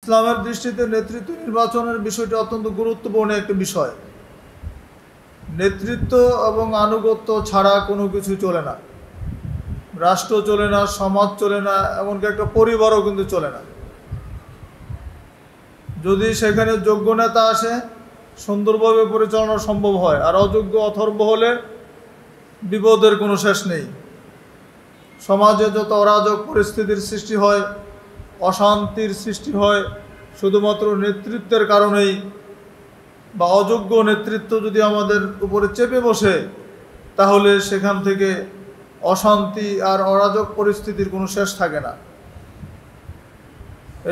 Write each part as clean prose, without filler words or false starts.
ইসলামের দৃষ্টিতে নেতৃত্ব নির্বাচনের বিষয়টি অত্যন্ত গুরুত্বপূর্ণ একটি বিষয়। নেতৃত্ব এবং আনুগত্য ছাড়া কোনো কিছু চলে না। রাষ্ট্র চলে না, সমাজ চলে না, এমনকি একটা পরিবারও কিন্তু চলে না। যদি সেখানে যোগ্য নেতা আসে, সুন্দরভাবে পরিচালনা সম্ভব হয়, আর অযোগ্য অথর্ব হলে বিপদের কোনো শেষ নেই। সমাজে যত অরাজক পরিস্থিতির সৃষ্টি হয়, অশান্তির সৃষ্টি হয়, শুধুমাত্র নেতৃত্বের কারণেই, বা অযোগ্য নেতৃত্ব যদি আমাদের উপরে চেপে বসে, তাহলে সেখান থেকে অশান্তি আর অরাজক পরিস্থিতির কোনো শেষ থাকে না।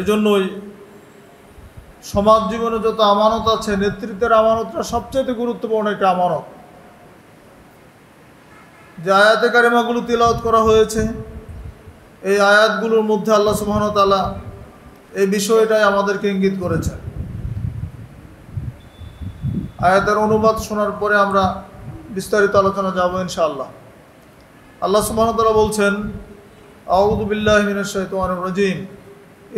এজন্যই সমাজ জীবনে যত আমানত আছে, নেতৃত্বের আমানতটা সবচেয়ে গুরুত্বপূর্ণ একটা আমানত। যে আয়াতে কারিমাগুলো তিলাওয়াত করা হয়েছে, এই আয়াতগুলোর মধ্যে আল্লাহ সুবহানাহু ওয়া তাআলা এই বিষয়টাই আমাদেরকে ইঙ্গিত করেছেন। আয়াতের অনুবাদ শোনার পরে আমরা বিস্তারিত আলোচনা যাব ইনশাআল্লাহ। আল্লাহ সুবহানাহু ওয়া তাআলা বলছেন, আউযু বিল্লাহি মিনাশ শাইতানির রাজীম,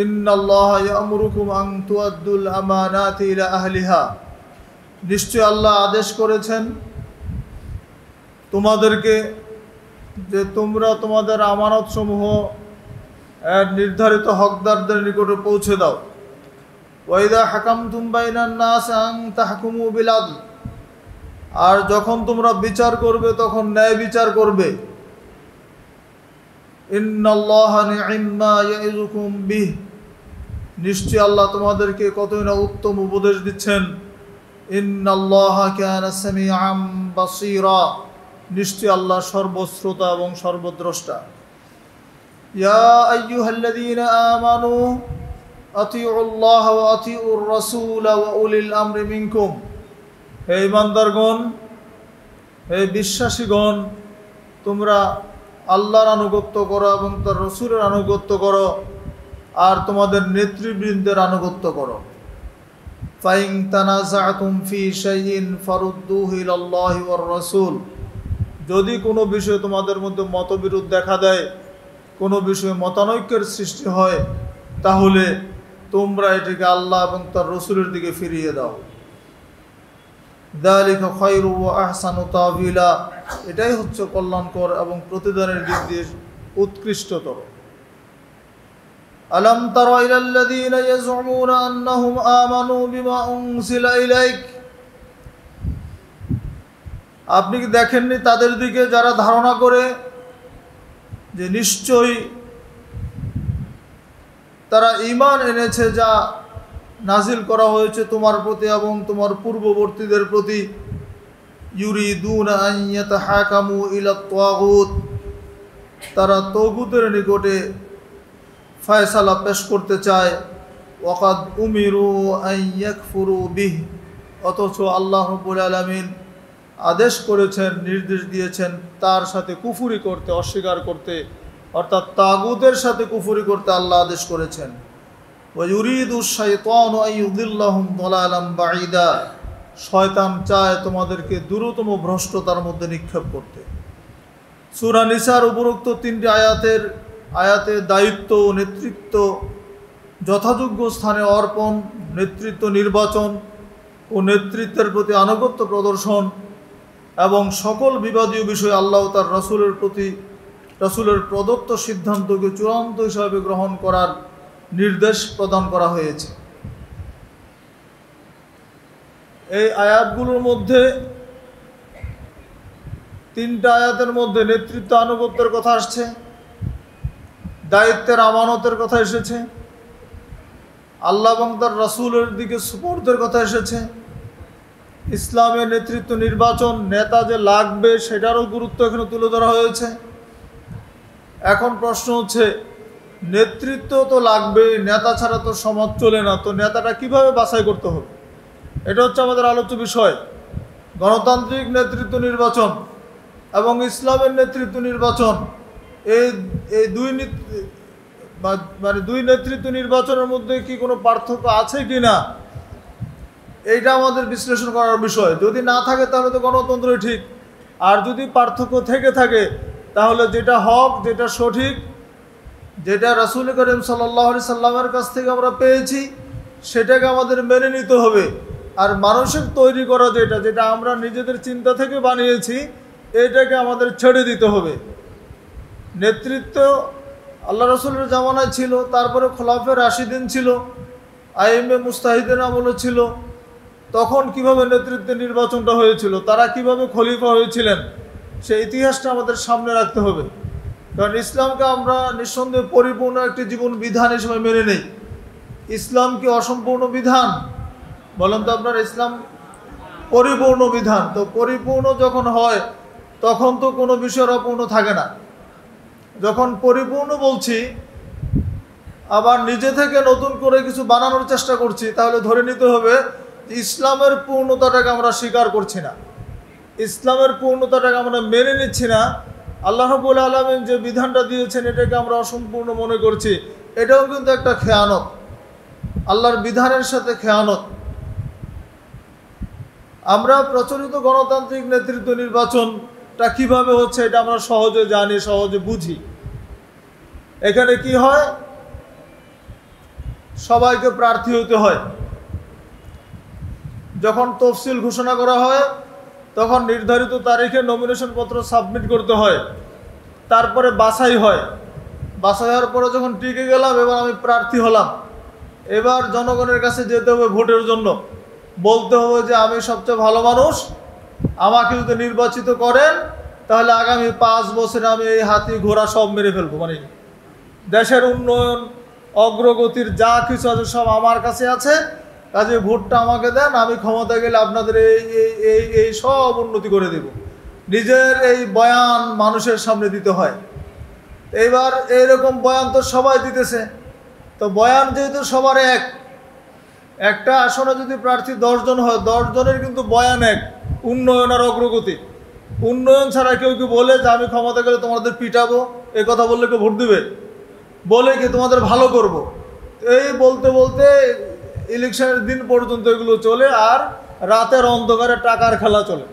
ইন্নাল্লাহা ইয়া'মুরুকুম আন তুআদ্দুল আমানাতি ইলা আহলিহা। নিশ্চয় আল্লাহ আদেশ করেছেন তোমাদেরকে যে তোমরা তোমাদের আমানতসমূহ নির্ধারিত হকদারদের নিকটে পৌঁছে দাও। ওয়াইদা হাকামতুম বাইনান নাস আন তাহকুমু বিল আদল। আর যখন তোমরা বিচার করবে তখন ন্যায় বিচার করবে। ইন্নাল্লাহা নি'ম্মা ইয়া'iযুকুম বিহ। নিশ্চয় আল্লাহ তোমাদেরকে কতই না উত্তম উপদেশ দিচ্ছেন। ইন্নাল্লাহা কানা সামিআম বাসীরা। নিশ্চয় আল্লাহ সর্বশ্রোতা এবং সর্বদ্রষ্টা। ইয়া আইয়ুহাল্লাযীনা আমানু আতিউল্লাহ ওয়া আতিউর রাসূল ওয়া উলিল আমরি মিনকুম। হে ঈমানদারগণ, হে বিশ্বাসীগণ, তোমরা আল্লাহর আনুগত্য করো এবং তার রাসূলের আনুগত্য করো, আর তোমাদের নেতৃবৃন্দের আনুগত্য করো। ফাইন তানাযাতুম ফি শাইইন ফারুদ্দুহু ইলাল্লাহি ওয়ার রাসূল। যদি কোনো বিষয়ে তোমাদের মধ্যে মতবিরোধ দেখা দেয়, কোনো বিষয়ে মতানৈক্যের সৃষ্টি হয়, তাহলে তোমরা এটিকে আল্লাহ এবং তার রাসূলের দিকে ফিরিয়ে দাও। যালিকা খায়রু ওয়া আহসানু তাওয়িলা। এটাই হচ্ছে কল্যাণকর এবং প্রতিদানের দিক দিয়ে উৎকৃষ্টতর। আলাম তারা ইলাল্লাযীনা ইয়াজউমুনা আন্নাহুম আমানু বিমা উনজিলা ইলাইক। আপনি কি দেখেননি তাদের দিকে যারা ধারণা করে যে নিশ্চয়ই তারা ঈমান এনেছে যা নাজিল করা হয়েছে তোমার প্রতি এবং তোমার পূর্ববর্তীদের প্রতি। ইউরিদুনা আন ইয়াতাহাকামু ইলাত তাগুত। তারা তাগুতের নিকটে ফয়সালা পেশ করতে চায়। ওয়াকাদ উমিরু আন ইয়াকফুরু বিহ। অথচ আল্লাহ রাব্বুল আলামিন আদেশ করেছেন, নির্দেশ দিয়েছেন তার সাথে কুফরি করতে, অস্বীকার করতে, অর্থাৎ তাগুতের সাথে কুফরি করতে আল্লাহ আদেশ করেছেন। ওয়া ইউরিদুশ শাইতানু আন ইউদিল্লাহুম দালালাম বাঈদা। শয়তান চায় তোমাদেরকে দূরতম ভ্রষ্টতার মধ্যে নিক্ষেপ করতে। সূরা নিসার উপরোক্ত তিনটি আয়াতে দায়িত্ব ও নেতৃত্ব যথাযোগ্য স্থানে অর্পণ, নেতৃত্ব নির্বাচন ও নেতৃত্বের প্রতি আনুগত্য প্রদর্শন এবং সকল বিবাদীয় বিষয় আল্লাহ তার রাসূলের প্রদত্ত সিদ্ধান্তকে চূড়ান্ত হিসাবে গ্রহণ করার নির্দেশ প্রদান করা হয়েছে। এই আয়াতগুলোর মধ্যে, তিনটা আয়াতের মধ্যে নেতৃত্ব আনুগত্যের কথা আসছে, দায়িত্বের আমানতের কথা এসেছে, আল্লাহ এবং তার রাসূলের দিকে সুপর্দের কথা এসেছে, ইসলামের নেতৃত্ব নির্বাচন, নেতা যে লাগবে সেটারও গুরুত্ব এখানে তুলে ধরা হয়েছে। এখন প্রশ্ন হচ্ছে, নেতৃত্ব তো লাগবে, নেতা ছাড়া তো সমাজ চলে না, তো নেতাটা কিভাবে বাছাই করতে হবে? এটা হচ্ছে আমাদের আলোচ্য বিষয়। গণতান্ত্রিক নেতৃত্ব নির্বাচন এবং ইসলামের নেতৃত্ব নির্বাচন, এই দুই নেতৃত্ব নির্বাচনের মধ্যে কি কোনো পার্থক্য আছে কি না, এইটা আমাদের বিশ্লেষণ করার বিষয়। যদি না থাকে তাহলে তো গণতন্ত্রই ঠিক, আর যদি পার্থক্য থেকে থাকে তাহলে যেটা হক, যেটা সঠিক, যেটা রাসূল করিম সাল্লাল্লাহু আলাইহি সাল্লামের কাছ থেকে আমরা পেয়েছি, সেটাকে আমাদের মেনে নিতে হবে। আর মানুষের তৈরি করা যেটা আমরা নিজেদের চিন্তা থেকে বানিয়েছি, এটাকে আমাদের ছেড়ে দিতে হবে। নেতৃত্ব আল্লাহ রসুলের জামানায় ছিল, তারপরে খোলাফে রাশিদিন ছিল, আইএমএ মুস্তাহিদের আমলে ছিল। তখন কিভাবে নেতৃত্বের নির্বাচনটা হয়েছিল, তারা কিভাবে খলিফা হয়েছিলেন, সেই ইতিহাসটা আমাদের সামনে রাখতে হবে। কারণ ইসলামকে আমরা নিঃসন্দেহে পরিপূর্ণ একটি জীবন বিধান হিসেবে মেনে নেই। ইসলাম কি অসম্পূর্ণ বিধান? বলেন তো আপনার, ইসলাম পরিপূর্ণ বিধান। তো পরিপূর্ণ যখন হয় তখন তো কোনো বিষয়ের অপূর্ণ থাকে না। যখন পরিপূর্ণ বলছি, আবার নিজে থেকে নতুন করে কিছু বানানোর চেষ্টা করছি, তাহলে ধরে নিতে হবে ইসলামের পূর্ণতাটাকে আমরা স্বীকার করছি না, ইসলামের পূর্ণতাটাকে আমরা মেনে নিচ্ছি না। আল্লাহ রাব্বুল আলামিন যে বিধানটা দিয়েছেন এটাকে আমরা অসম্পূর্ণ মনে করছি। এটাও কিন্তু একটা খেয়ানত, আল্লাহর বিধানের সাথে খেয়ানত। আমরা প্রচলিত গণতান্ত্রিক নেতৃত্ব নির্বাচনটা কিভাবে হচ্ছে এটা আমরা সহজে জানি, সহজে বুঝি। এখানে কি হয়, সবাইকে প্রার্থী হতে হয়। যখন তফসিল ঘোষণা করা হয় তখন নির্ধারিত তারিখে নমিনেশন পত্র সাবমিট করতে হয়, তারপরে বাছাই হয়। বাছাই হওয়ার পরে যখন টিকে গেলাম, এবার আমি প্রার্থী হলাম, এবার জনগণের কাছে যেতে হবে ভোটের জন্য, বলতে হবে যে আমি সবচেয়ে ভালো মানুষ, আমাকে যদি নির্বাচিত করেন তাহলে আগামী 5 বছরে আমি এই হাতি ঘোড়া সব মেরে ফেলবো। মানে দেশের উন্নয়ন অগ্রগতির যা কিছু আছে সব আমার কাছে আছে, কাজে ভোটটা আমাকে দেন, আমি ক্ষমতা গেলে আপনাদের এই সব উন্নতি করে দেব। নিজের এই বয়ান মানুষের সামনে দিতে হয়। এইবার এইরকম বয়ান তো সবাই দিতেছে, তো বয়ান যেহেতু সবার একটা আসনে যদি প্রার্থী 10 জন হয়, 10 জনের কিন্তু বয়ান এক, উন্নয়ন আর অগ্রগতি। উন্নয়ন ছাড়া কেউ কি বলে যে আমি ক্ষমতা গেলে তোমাদের পিটাবো, এ কথা বললে কেউ ভোট দিবে? বলে কি তোমাদের ভালো করব? এই বলতে বলতে ইলেকশনের দিন পর্যন্ত এগুলো চলে, আর রাতের অন্ধকারে টাকার খেলা চলে।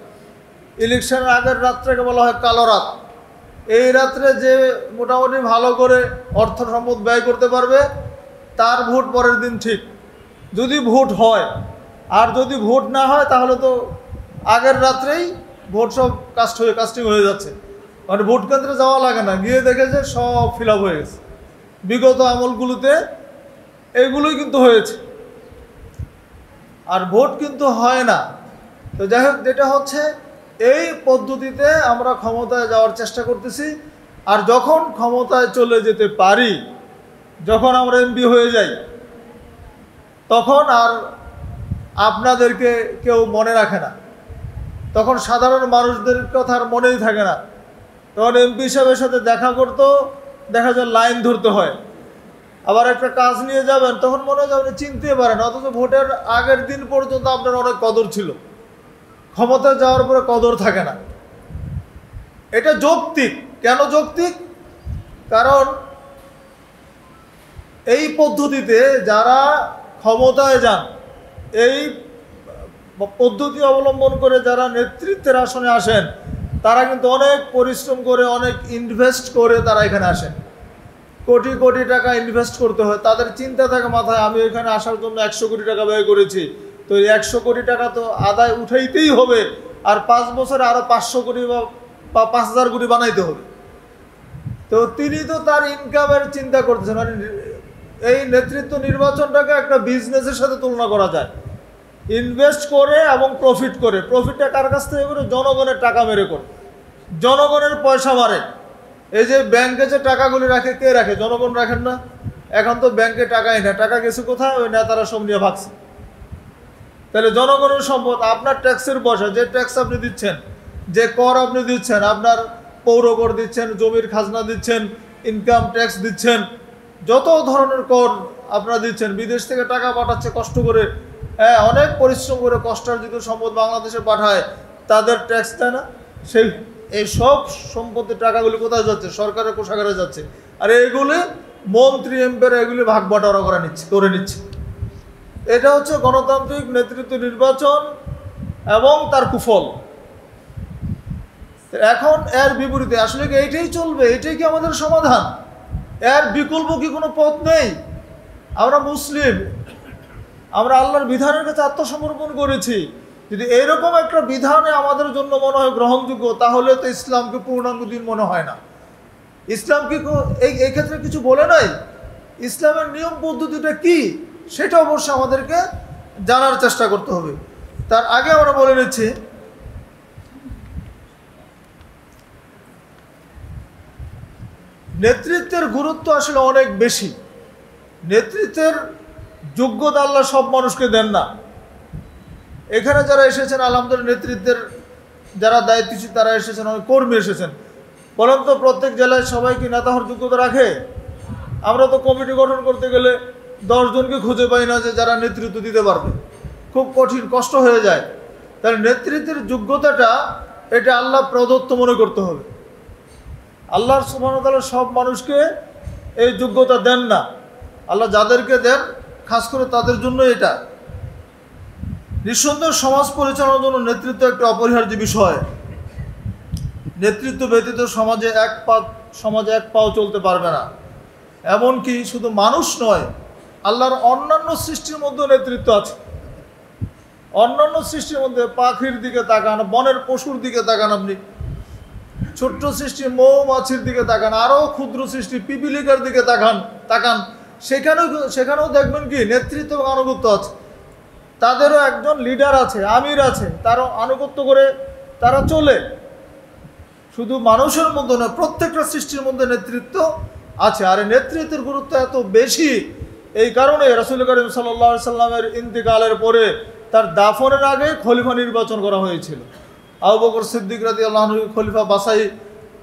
ইলেকশনের আগের রাত্রেকে বলা হয় কালো রাত। এই রাত্রে যে মোটামুটি ভালো করে অর্থ সম্পদ ব্যয় করতে পারবে তার ভোট পরের দিন ঠিক, যদি ভোট হয়। আর যদি ভোট না হয় তাহলে তো আগের রাত্রেই ভোট সব কাস্টিং হয়ে যাচ্ছে, মানে ভোট কেন্দ্রে যাওয়া লাগে না, গিয়ে দেখে যে সব ফিল আপ হয়ে গেছে। বিগত আমলগুলোতে এইগুলোই কিন্তু হয়েছে, আর ভোট কিন্তু হয় না। তো যাই হোক, যেটা হচ্ছে এই পদ্ধতিতে আমরা ক্ষমতায় যাওয়ার চেষ্টা করতেছি। আর যখন ক্ষমতায় চলে যেতে পারি, যখন আমরা এমপি হয়ে যাই, তখন আর আপনাদেরকে কেউ মনে রাখে না, তখন সাধারণ মানুষদের কথা আর মনেই থাকে না। তখন এমপি সাহেবের সাথে দেখা করতো, দেখা যায় লাইন ধরতে হয়। আবার একটা কাজ নিয়ে যাবেন, তখন মনে হয় আপনি চিনতে পারেন, অথচ ভোটের আগের দিন পর্যন্ত আপনার অনেক কদর ছিল, ক্ষমতায় যাওয়ার পরে কদর থাকে না। এটা যৌক্তিক। কেন যৌক্তিক? কারণ এই পদ্ধতিতে যারা ক্ষমতায় যান, এই পদ্ধতি অবলম্বন করে যারা নেতৃত্বের আসনে আসেন, তারা কিন্তু অনেক পরিশ্রম করে, অনেক ইনভেস্ট করে তারা এখানে আসেন। কোটি কোটি টাকা ইনভেস্ট করতে হয়। তাদের চিন্তা থাকে মাথায়, আমি এখানে আসার জন্য 100 কোটি টাকা ব্যয় করেছি, তো এই 100 কোটি টাকা তো আদায় উঠাইতেই হবে, আর 5 বছরে আরও 500 কোটি বা 5000 কোটি বানাইতে হবে। তো তিনি তো তার ইনকামের চিন্তা করতেছেন। মানে এই নেতৃত্ব নির্বাচনটাকে একটা বিজনেসের সাথে তুলনা করা যায়। ইনভেস্ট করে এবং প্রফিট করে, প্রফিটটা কার কাছ থেকে করে? জনগণের টাকা মেরে করে, জনগণের পয়সা মারে। এই যে ব্যাংকে যে টাকাগুলি রাখে, কে রাখে? জনগণ রাখেন না। এখন তো ব্যাংকে টাকাই না, টাকা গেছে কোথায়? ওই নেতারা সব নিয়ে ভাগছে। তাহলে জনগণের সম্পদ, আপনার ট্যাক্সের পয়সা, যে ট্যাক্স আপনি দিচ্ছেন, যে কর আপনি দিচ্ছেন, আপনার পৌর কর দিচ্ছেন, জমির খাজনা দিচ্ছেন, ইনকাম ট্যাক্স দিচ্ছেন, যত ধরনের কর আপনারা দিচ্ছেন। বিদেশ থেকে টাকা পাঠাচ্ছে কষ্ট করে, হ্যাঁ, অনেক পরিশ্রম করে কষ্টার্জিত সম্পদ বাংলাদেশে পাঠায়, তাদের ট্যাক্স দেয় না। সেই এই সব সম্পত্তির টাকাগুলি কোথায় যাচ্ছে? সরকারের কোষাগারে যাচ্ছে। আর এইগুলি মন্ত্রী এমপিরা এগুলি ভাগ বাটোয়ারা করে নিচ্ছে। এটা হচ্ছে গণতান্ত্রিক নেতৃত্ব নির্বাচন এবং তার কুফল। এখন এর বিপরীতে আসলে কি এইটাই চলবে? এইটাই কি আমাদের সমাধান? এর বিকল্প কি কোনো পথ নেই? আমরা মুসলিম, আমরা আল্লাহর বিধানের কাছে আত্মসমর্পণ করেছি, যদি এইরকম একটা বিধানে আমাদের জন্য মনে হয় গ্রহণযোগ্য, তাহলে তো ইসলামকে পূর্ণাঙ্গ দিন মনে হয় না। ইসলাম কি এই ক্ষেত্রে কিছু বলে নাই? ইসলামের নিয়ম পদ্ধতিটা কি সেটা অবশ্যই আমাদেরকে জানার চেষ্টা করতে হবে। তার আগে আমরা বলে নিচ্ছি, নেতৃত্বের গুরুত্ব আসলে অনেক বেশি। নেতৃত্বের যোগ্যতা আল্লাহ সব মানুষকে দেন না। এখানে যারা এসেছেন আলহামদুলিল্লাহ, নেতৃত্বের যারা দায়িত্বশীল তারা এসেছেন, অনেক কর্মী এসেছেন। বরং তো প্রত্যেক জেলায় সবাই কি নেতা হওয়ার যোগ্যতা রাখে? আমরা তো কমিটি গঠন করতে গেলে 10 জনকে খুঁজে পাই না যে যারা নেতৃত্ব দিতে পারবে, খুব কঠিন, কষ্ট হয়ে যায়। তাহলে নেতৃত্বের যোগ্যতাটা এটা আল্লাহ প্রদত্ত মনে করতে হবে। আল্লাহ সুবহানাহু ওয়া তাআলা সব মানুষকে এই যোগ্যতা দেন না। আল্লাহ যাদেরকে দেন খাস করে তাদের জন্য এটা। নিঃসন্দেহ সমাজ পরিচালনার জন্য নেতৃত্ব একটা অপরিহার্য বিষয়। নেতৃত্ব ব্যতীত সমাজে এক পাও চলতে পারবে না। এমনকি শুধু মানুষ নয়, আল্লাহর অন্যান্য সৃষ্টির মধ্যেও নেতৃত্ব আছে। অন্যান্য সৃষ্টির মধ্যে পাখির দিকে তাকান, বনের পশুর দিকে তাকান, আপনি ছোট্ট সৃষ্টি মৌমাছির দিকে তাকান, আরও ক্ষুদ্র সৃষ্টি পিপিলিকার দিকে তাকান, সেখানেও দেখবেন কি নেতৃত্ব এবং আনুগত্য আছে। তাদেরও একজন লিডার আছে, আমির আছে, তারও আনুগত্য করে তারা চলে। শুধু মানুষের মধ্যে নয়, প্রত্যেকটা সৃষ্টির মধ্যে নেতৃত্ব আছে। আর নেতৃত্বের গুরুত্ব এত বেশি এই কারণে রাসূল করিম সাল্লাল্লাহু আলাইহি সাল্লামের ইন্তেকালের পরে তার দাফনের আগে খলিফা নির্বাচন করা হয়েছিল। আবু বকর সিদ্দিক রাদিয়াল্লাহু আনহু খলিফা বাছাই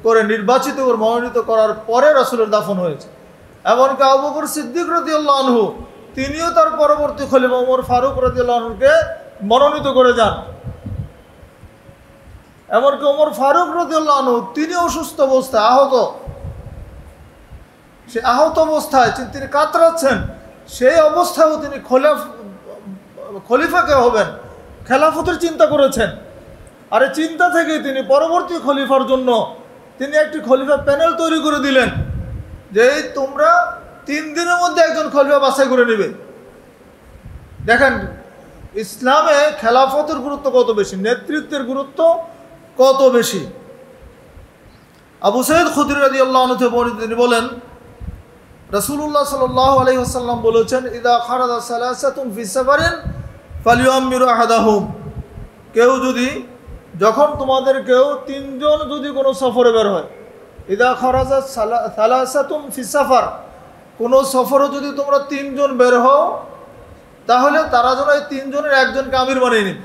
করে নির্বাচিত করে মনোনীত করার পরে রাসূলের দাফন হয়েছে। এমনকি আবু বকর সিদ্দিক রাদিয়াল্লাহু আনহু তিনিও তার পরবর্তী খলিফা ওমর ফারুক রাদিয়াল্লাহু আনহুকে মনোনীত করে যান। এমনকি ওমর ফারুক রাদিয়াল্লাহু আনহু তিনি অসুস্থ অবস্থায় সে আহত অবস্থায় তিনি কাতরাচ্ছেন, সেই অবস্থায়ও তিনি খলিফাকে হবেন, খেলাফতের চিন্তা করেছেন। আর এই চিন্তা থেকে তিনি পরবর্তী খলিফার জন্য তিনি একটি খলিফা প্যানেল তৈরি করে দিলেন যে তোমরা 3 দিনের মধ্যে একজন খলিফা বাছাই করে নেবে। দেখেন ইসলামে খেলাফতের গুরুত্ব কত বেশি, নেতৃত্বের গুরুত্ব কত বেশি। আবু সাঈদ খুদরি রাদিয়াল্লাহু আনহু তিনি বলেন, রাসূলুল্লাহ সাল্লাল্লাহু আলাইহি ওয়াসাল্লাম বলেছেন, ইদা খারাজা সালাসাতুন ফি সাফারিন ফালিউআমিরু আহাদাহুম। যখন তোমাদের কেউ 3 জন যদি কোনো সফরে বের হয়, ইদা খারাজা সালাসাতুন ফি সাফার, কোনো সফরে যদি তোমরা 3 জন বের হও, তাহলে তারা যেন এই 3 জনের একজনকে আমির বানিয়ে নিন।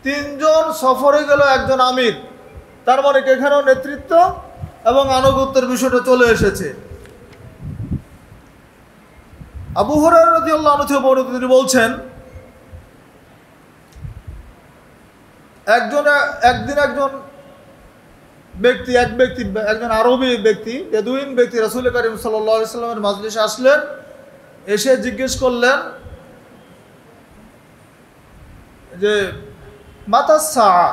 3 জন সফরে গেল, একজন আমির, তার মানে এখানেও নেতৃত্ব এবং আনুগত্যের বিষয়টা চলে এসেছে। আবু হুরায়রা রাদিয়াল্লাহু আনহু বর্ণিত তিনি বলছেন, একদিন একজন আরবি ব্যক্তি, বেদুইন ব্যক্তি রাসূল করিম সাল্লাল্লাহু আলাইহি ওয়াসাল্লামের মাজলিসে আসলেন। এসে জিজ্ঞেস করলেন যে মাতাস সাআ,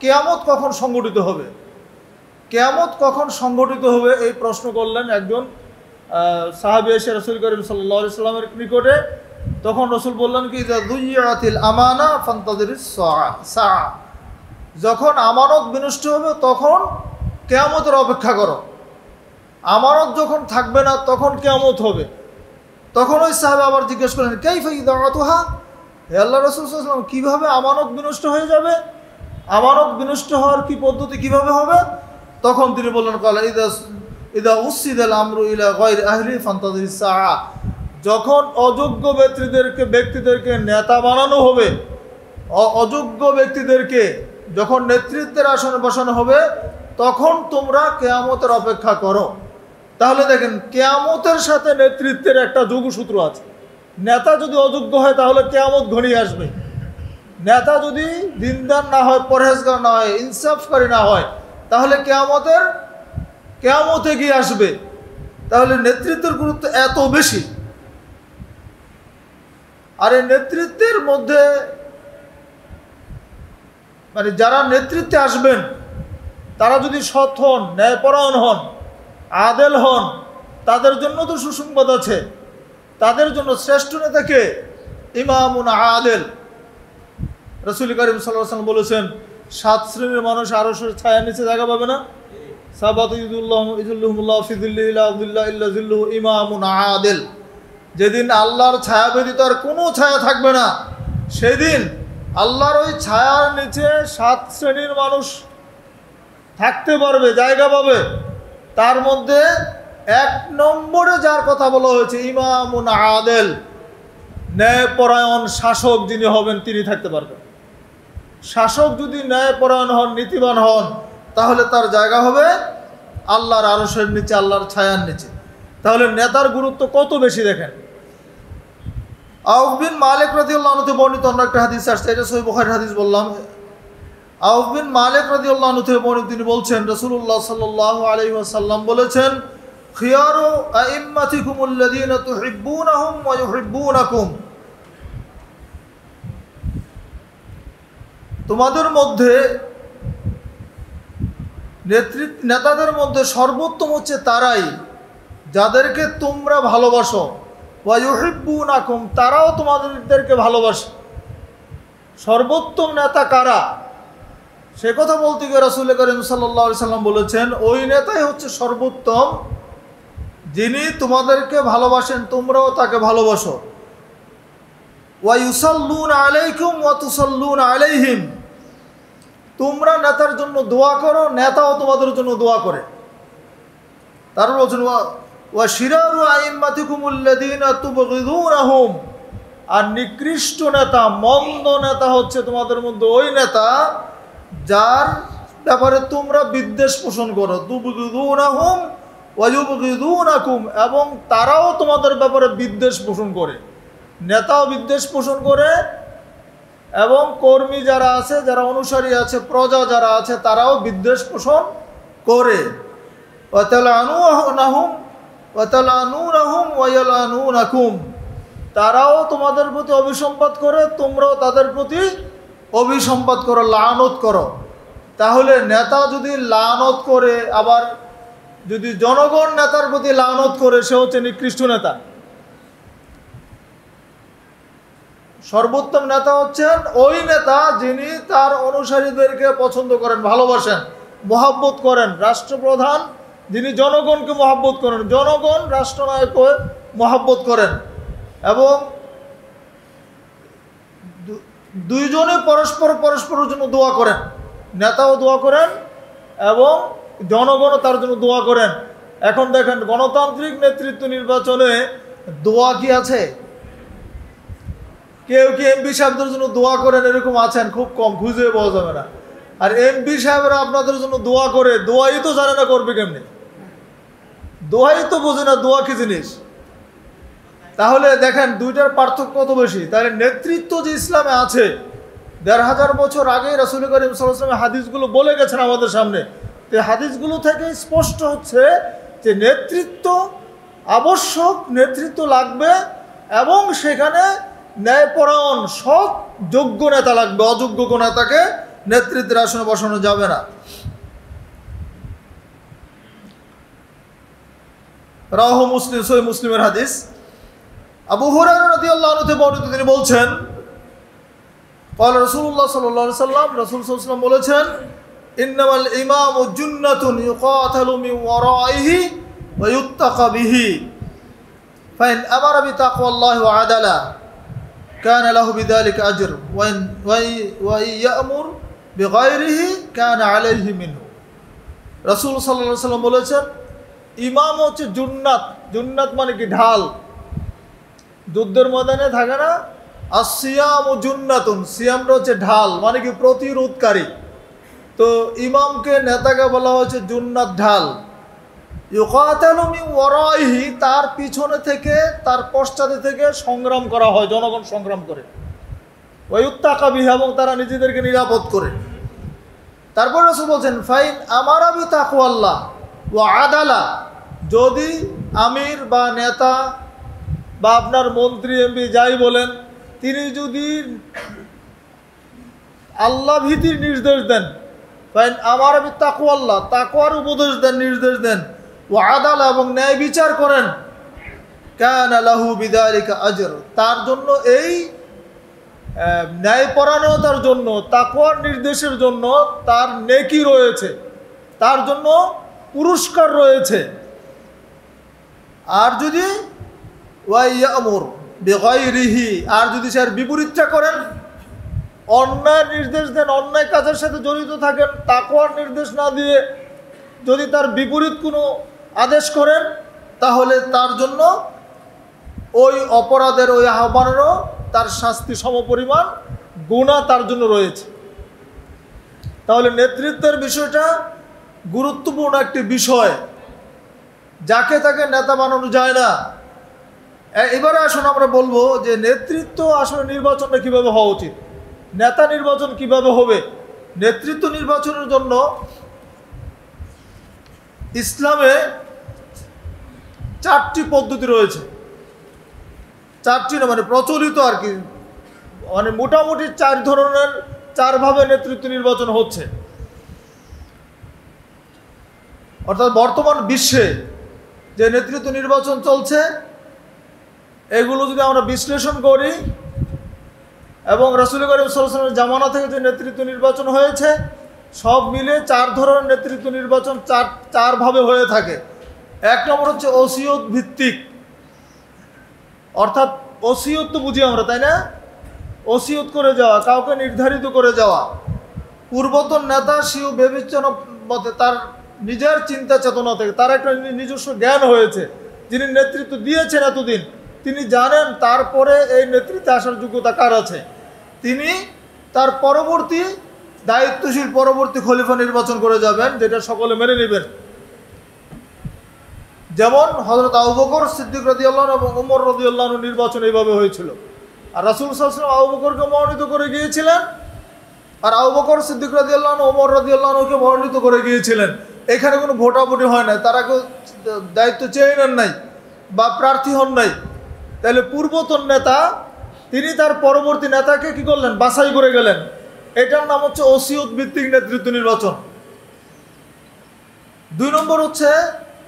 কিয়ামত কখন সংঘটিত হবে? কিয়ামত কখন সংঘটিত হবে এই প্রশ্ন করলেন একজন সাহাবী এসে রাসূল করিম সাল্লাল্লাহু আলাইহি ওয়াসাল্লামের নিকটে। তখন রাসূল বললেন কি, ইযা দুইয়াতিল আমানা ফান্তাযিরিস সাআ, যখন আমানত বিনষ্ট হবে তখন কিয়ামতের অপেক্ষা করো। আমানত যখন থাকবে না তখন কিয়ামত হবে। তখন ওই সাহাবী আবার জিজ্ঞেস করলেন, কাইফা ইদাআতুহা, হে আল্লাহর রাসূল সাল্লাল্লাহু আলাইহি ওয়াসাল্লাম, কিভাবে আমানত বিনষ্ট হয়ে যাবে? আমানত বিনষ্ট হওয়ার কি পদ্ধতি, কিভাবে হবে? তখন তিনি বললেন, ক্বালা ইদা উসিদাল আমরু ইলা গায়রি আহলি ফান্তাযিরিস সাআ, যখন অযোগ্য ব্যক্তিদেরকে নেতা বানানো হবে, অযোগ্য ব্যক্তিদেরকে যখন নেতৃত্বের আসনে বসানো হবে, তখন তোমরা কিয়ামতের অপেক্ষা করো। তাহলে দেখেন কিয়ামতের সাথে নেতৃত্বের একটা যোগসূত্র আছে। নেতা যদি অযোগ্য হয় তাহলে কিয়ামত ঘনিয়ে আসবে। নেতা যদি দিনদার না হয়, পরহেজগার না হয়, ইনসাফকারী না হয়, তাহলে কিয়ামতে গিয়ে আসবে। তাহলে নেতৃত্বের গুরুত্ব এত বেশি। আর এই নেতৃত্বের মধ্যে মানে যারা নেতৃত্বে আসবেন তারা যদি সৎ হন, ন্যায়পরায়ণ হন, আদেল হন, তাদের জন্য তো সুসংবাদ আছে। তাদের জন্য শ্রেষ্ঠ নেতাকে ইমামুন আদেল। রাসূল করিম সাল্লাল্লাহু আলাইহি ওয়াসাল্লাম বলেছেন 7 শ্রেণীর মানুষ আরশের ছায়ার নিচে জায়গা পাবে না। সাবাতু ইযুল্লাহুমুল্লাহু ফি যিল্লিহি লা যিল্লা ইল্লা যিল্লুহু ইমামুন আদেল। যেদিন আল্লাহর ছায়া ব্যতীত আর কোনো ছায়া থাকবে না, সেদিন আল্লাহর ওই ছায়ার নিচে 7 শ্রেণীর মানুষ থাকতে পারবে, জায়গা পাবে। তার মধ্যে 1 নম্বরে যার কথা বলা হয়েছে ইমামুন আদেল, ন্যায়পরায়ণ শাসক যিনি হবেন তিনি থাকতে পারবেন। শাসক যদি ন্যায়পরায়ণ হন, নীতিবান হন, তাহলে তার জায়গা হবে আল্লাহর আরশের নিচে, আল্লাহর ছায়ার নিচে। তাহলে নেতার গুরুত্ব কত বেশি দেখেন। আউফ বিন মালিক রাদিয়াল্লাহু আনহু থেকে বর্ণিত অন্য একটা হাদিস আসছে, এটা সহিহ বুখারীর হাদিস বললাম। আউফ বিন মালিক রাদিয়াল্লাহু আনহু থেকে বর্ণিত, তিনি বলছেন রাসূলুল্লাহ সাল্লাল্লাহু আলাইহি ওয়াসাল্লাম বলেছেন, খিয়ারু আইম্মাতিকুমুল্লাযীনা তুহিব্বুনাহুম ওয়া ইউহিব্বুনাকুম। তোমাদের মধ্যে নেতাদের মধ্যে সর্বোত্তম হচ্ছে তারাই যাদেরকে তোমরা ভালোবাসো, ওয়া ইউহিব্বুনাকুম, তারাও তোমাদেরকে ভালোবাসে। সর্বোত্তম নেতা কারা, সে কথা বলতে গিয়ে রাসূল করিম সাল্লাল্লাহু আলাইহি ওয়াসাল্লাম বলেছেন, ওই নেতাই হচ্ছে সর্বোত্তম যিনি তোমাদেরকে ভালোবাসেন, তোমরাও তাকে ভালোবাসো। ওয়া ইউসাল্লুনা আলাইকুম ওয়া তুসাল্লুনা আলাইহিম, তোমরা নেতার জন্য দোয়া করো, নেতাও তোমাদের জন্য দোয়া করে। তারপর বলছেন ওয়া শিরারু আইম্মাতিকুমুল্লাযীনা তুবগিদুনাহুম, আর নিকৃষ্ট নেতা, মন্দ নেতা হচ্ছে তোমাদের মধ্যে ওই নেতা যার ব্যাপারে তোমরা বিদ্বেষ পোষণ করো। তুবগিদুনাহুম ওয়া ইউবগিদুনাকুম, এবং তারাও তোমাদের ব্যাপারে বিদ্বেষ পোষণ করে। নেতাও বিদ্বেষ পোষণ করে, এবং কর্মী যারা আছে, যারা অনুসারী আছে, প্রজা যারা আছে, তারাও বিদ্বেষ পোষণ করে। ওয়া তালানুনাহুম ওয়া তালানুনাহুম ওয়া ইয়ালানুনাকুম, তারাও তোমাদের প্রতি অভিসম্পাত করে, তোমরাও তাদের প্রতি অভিসম্পাত করো, লানত করো। তাহলে নেতা যদি লানত করে, আবার যদি জনগণ নেতার প্রতি লানত করে, সে হচ্ছে নিকৃষ্ট নেতা। সর্বোত্তম নেতা হচ্ছেন ওই নেতা যিনি তার অনুসারীদেরকে পছন্দ করেন, ভালোবাসেন, মহব্বত করেন। রাষ্ট্রপ্রধান যিনি জনগণকে মহব্বত করেন, জনগণ রাষ্ট্রনায়ককে মহব্বত করেন, এবং দুইজনে পরস্পরের জন্য দোয়া করেন। নেতাও দোয়া করেন এবং জনগণও তার জন্য দোয়া করেন। এখন দেখেন, গণতান্ত্রিক নেতৃত্ব নির্বাচনে দোয়া কি আছে? কেউ কি এমপি সাহেবদের জন্য দোয়া করেন এরকম আছেন? খুব কম, খুঁজে পাওয়া যাবে না। আর এমপি সাহেবরা আপনাদের জন্য দোয়া করে, দোয়াই তো জানে না করবে কেমনি, দোয়াই তো বোঝে না দোয়া কি জিনিস। তাহলে দেখেন দুইটার পার্থক্য কত বেশি। তাহলে নেতৃত্ব যে ইসলামে আছে, ১৫০০ বছর আগে রাসূল করিম সাল্লাল্লাহু আলাইহি ওয়াসাল্লাম হাদিসগুলো বলে গেছেন আমাদের সামনে। তো হাদিসগুলো থেকে স্পষ্ট হচ্ছে যে নেতৃত্ব আবশ্যক, নেতৃত্ব লাগবে, এবং সেখানে ন্যায়পরায়ণ সৎ যোগ্য নেতা লাগবে। অযোগ্য কোন নেতাকে নেতৃত্বের আসনে বসানো যাবে না। রাওয়াহু মুসলিম, সহিহ মুসলিমের হাদিস। আবু হুরায়রা রাদিয়াল্লাহু আনহু থেকে বর্ণিত, তিনি বলছেন, قال রাসূলুল্লাহ সাল্লাল্লাহু আলাইহি ওয়াসাল্লাম, রাসূল সাল্লাল্লাহু আলাইহি ওয়াসাল্লাম বলেছেন, ইন্নামাল ইমামু জুন্নাতুন ইউকাতালু মিন ওয়ারাইহি ওয়া ইউত্তাকা বিহি ফাইন আমারা বিতাকওয়াল্লাহি ওয়া আদালা কানা লাহু বিযালিকা আজর ওয়া ইয়ামুর বিগাইরিহি কানা আলাইহি মিনহু। রাসূল সাল্লাল্লাহু আলাইহি ওয়াসাল্লাম বলেছেন, ইমাম হচ্ছে জুন্নাত। জুন্নাত মানে কি? ঢাল। যুদ্ধের ময়দানে থাকে না, আসিয়ামু জুন্নাতুন, সিয়ামটা হচ্ছে ঢাল, মানে কি প্রতিরোধকারী। তো ইমামকে, নেতাকে বলা হয়েছে জুন্নাত, ঢাল। ইউকাতালু মিন ওয়ারাইহি, তার পিছনে থেকে, তার পশ্চাতে থেকে সংগ্রাম করা হয়, জনগণ সংগ্রাম করে। ওয়া ইউত্তাকা বিহি, এবং তারা নিজেদেরকে নিরাপদ করে। তারপর রাসূল বলছেন, ফাইন আমারা বিতাকওয়াল্লাহ ওয়া আদালা, যদি আমির বা নেতা বা আপনার মন্ত্রী এমপি যাই বলেন, তিনি যদি আল্লাহ ভীতির নির্দেশ দেন, ফাইন আমারা বিতাকওয়াল্লাহ, তাকওয়ার উপদেশ দেন, নির্দেশ দেন, ও আদালা, এবং ন্যায় বিচার করেন, কানা লাহু বিযালিকা আজর, তার জন্য এই ন্যায়পরায়ণতার জন্য, তাকওয়ার নির্দেশের জন্য তার নেকি রয়েছে, তার জন্য পুরস্কার রয়েছে। আর যদি ওয়াইয়ামুর বিগাইরিহি, আর যদি সে বিপরীতটা করেন, অন্যায় নির্দেশ দেন, অন্যায় কাজের সাথে জড়িত থাকেন, তাকওয়ার নির্দেশ না দিয়ে যদি তার বিপরীত কোনো আদেশ করেন, তাহলে তার জন্য ওই অপরাধের, ওই আহ্বানেরও তার শাস্তি সমপরিমাণ গুনাহ তার জন্য রয়েছে। তাহলে নেতৃত্বের বিষয়টা গুরুত্বপূর্ণ একটি বিষয়, যাকে তাকে নেতা বানানো যায় না। এবারে আসুন আমরা বলবো যে নেতৃত্ব আসলে নির্বাচনটা কিভাবে হওয়া উচিত, নেতা নির্বাচন কিভাবে হবে। নেতৃত্ব নির্বাচনের জন্য ইসলামে 4টি পদ্ধতি রয়েছে, 4টি না মানে প্রচলিত আর কি, মানে মোটামুটি 4 ধরনের, 4 ভাবে নেতৃত্ব নির্বাচন হচ্ছে। অর্থাৎ বর্তমান বিশ্বে যে নেতৃত্ব নির্বাচন চলছে, এগুলো যদি আমরা বিশ্লেষণ করি এবং রাসূল করিম সাল্লাল্লাহু আলাইহি ওয়াসাল্লামের জামানা থেকে যে নেতৃত্ব নির্বাচন হয়েছে, সব মিলে 4 ধরনের নেতৃত্ব নির্বাচন 4 ভাবে হয়ে থাকে। 1 নম্বর হচ্ছে ওসিয়ত ভিত্তিক, অর্থাৎ ওসিয়ত তো বুঝি আমরা, তাই না? ওসিয়ত করে যাওয়া, কাউকে নির্ধারিত করে যাওয়া। পূর্বতন নেতা সেও বিবেচনা মতে, তার নিজের চিন্তা চেতনা থেকে, তার একটা নিজস্ব জ্ঞান হয়েছে, যিনি নেতৃত্ব দিয়েছেন এতদিন, তিনি জানেন তারপরে এই নেতৃত্বে আসার যোগ্যতা কার আছে। তিনি তার পরবর্তী দায়িত্বশীল পরবর্তী খলিফা নির্বাচন করে যাবেন, যেটা সকলে মেনে নেবেন। যেমন হযরত আবু বকর সিদ্দিক রাদিয়াল্লাহু আনহু এবং ওমর রাদিয়াল্লাহু আনহু নির্বাচন এইভাবে হয়েছিল। আর রাসূল সাল্লাল্লাহু আলাইহি ওয়াসাল্লাম আবু বকরকে মনোনীত করে গিয়েছিলেন, আর আবু বকর সিদ্দিক রাদিয়াল্লাহু আনহু ওমর রাদিয়াল্লাহু আনহুকে মনোনীত করে গিয়েছিলেন। এখানে কোনো ভোটাভুটি হয় নাই, তারা কেউ দায়িত্ব চেয়ে নেন নাই বা প্রার্থী হন নাই। তাহলে পূর্বতন নেতা তিনি তার পরবর্তী নেতাকে কি করলেন, বাছাই করে গেলেন। এটার নাম হচ্ছে ওসিয়ত ভিত্তিক নেতৃত্ব নির্বাচন। 2 নম্বর হচ্ছে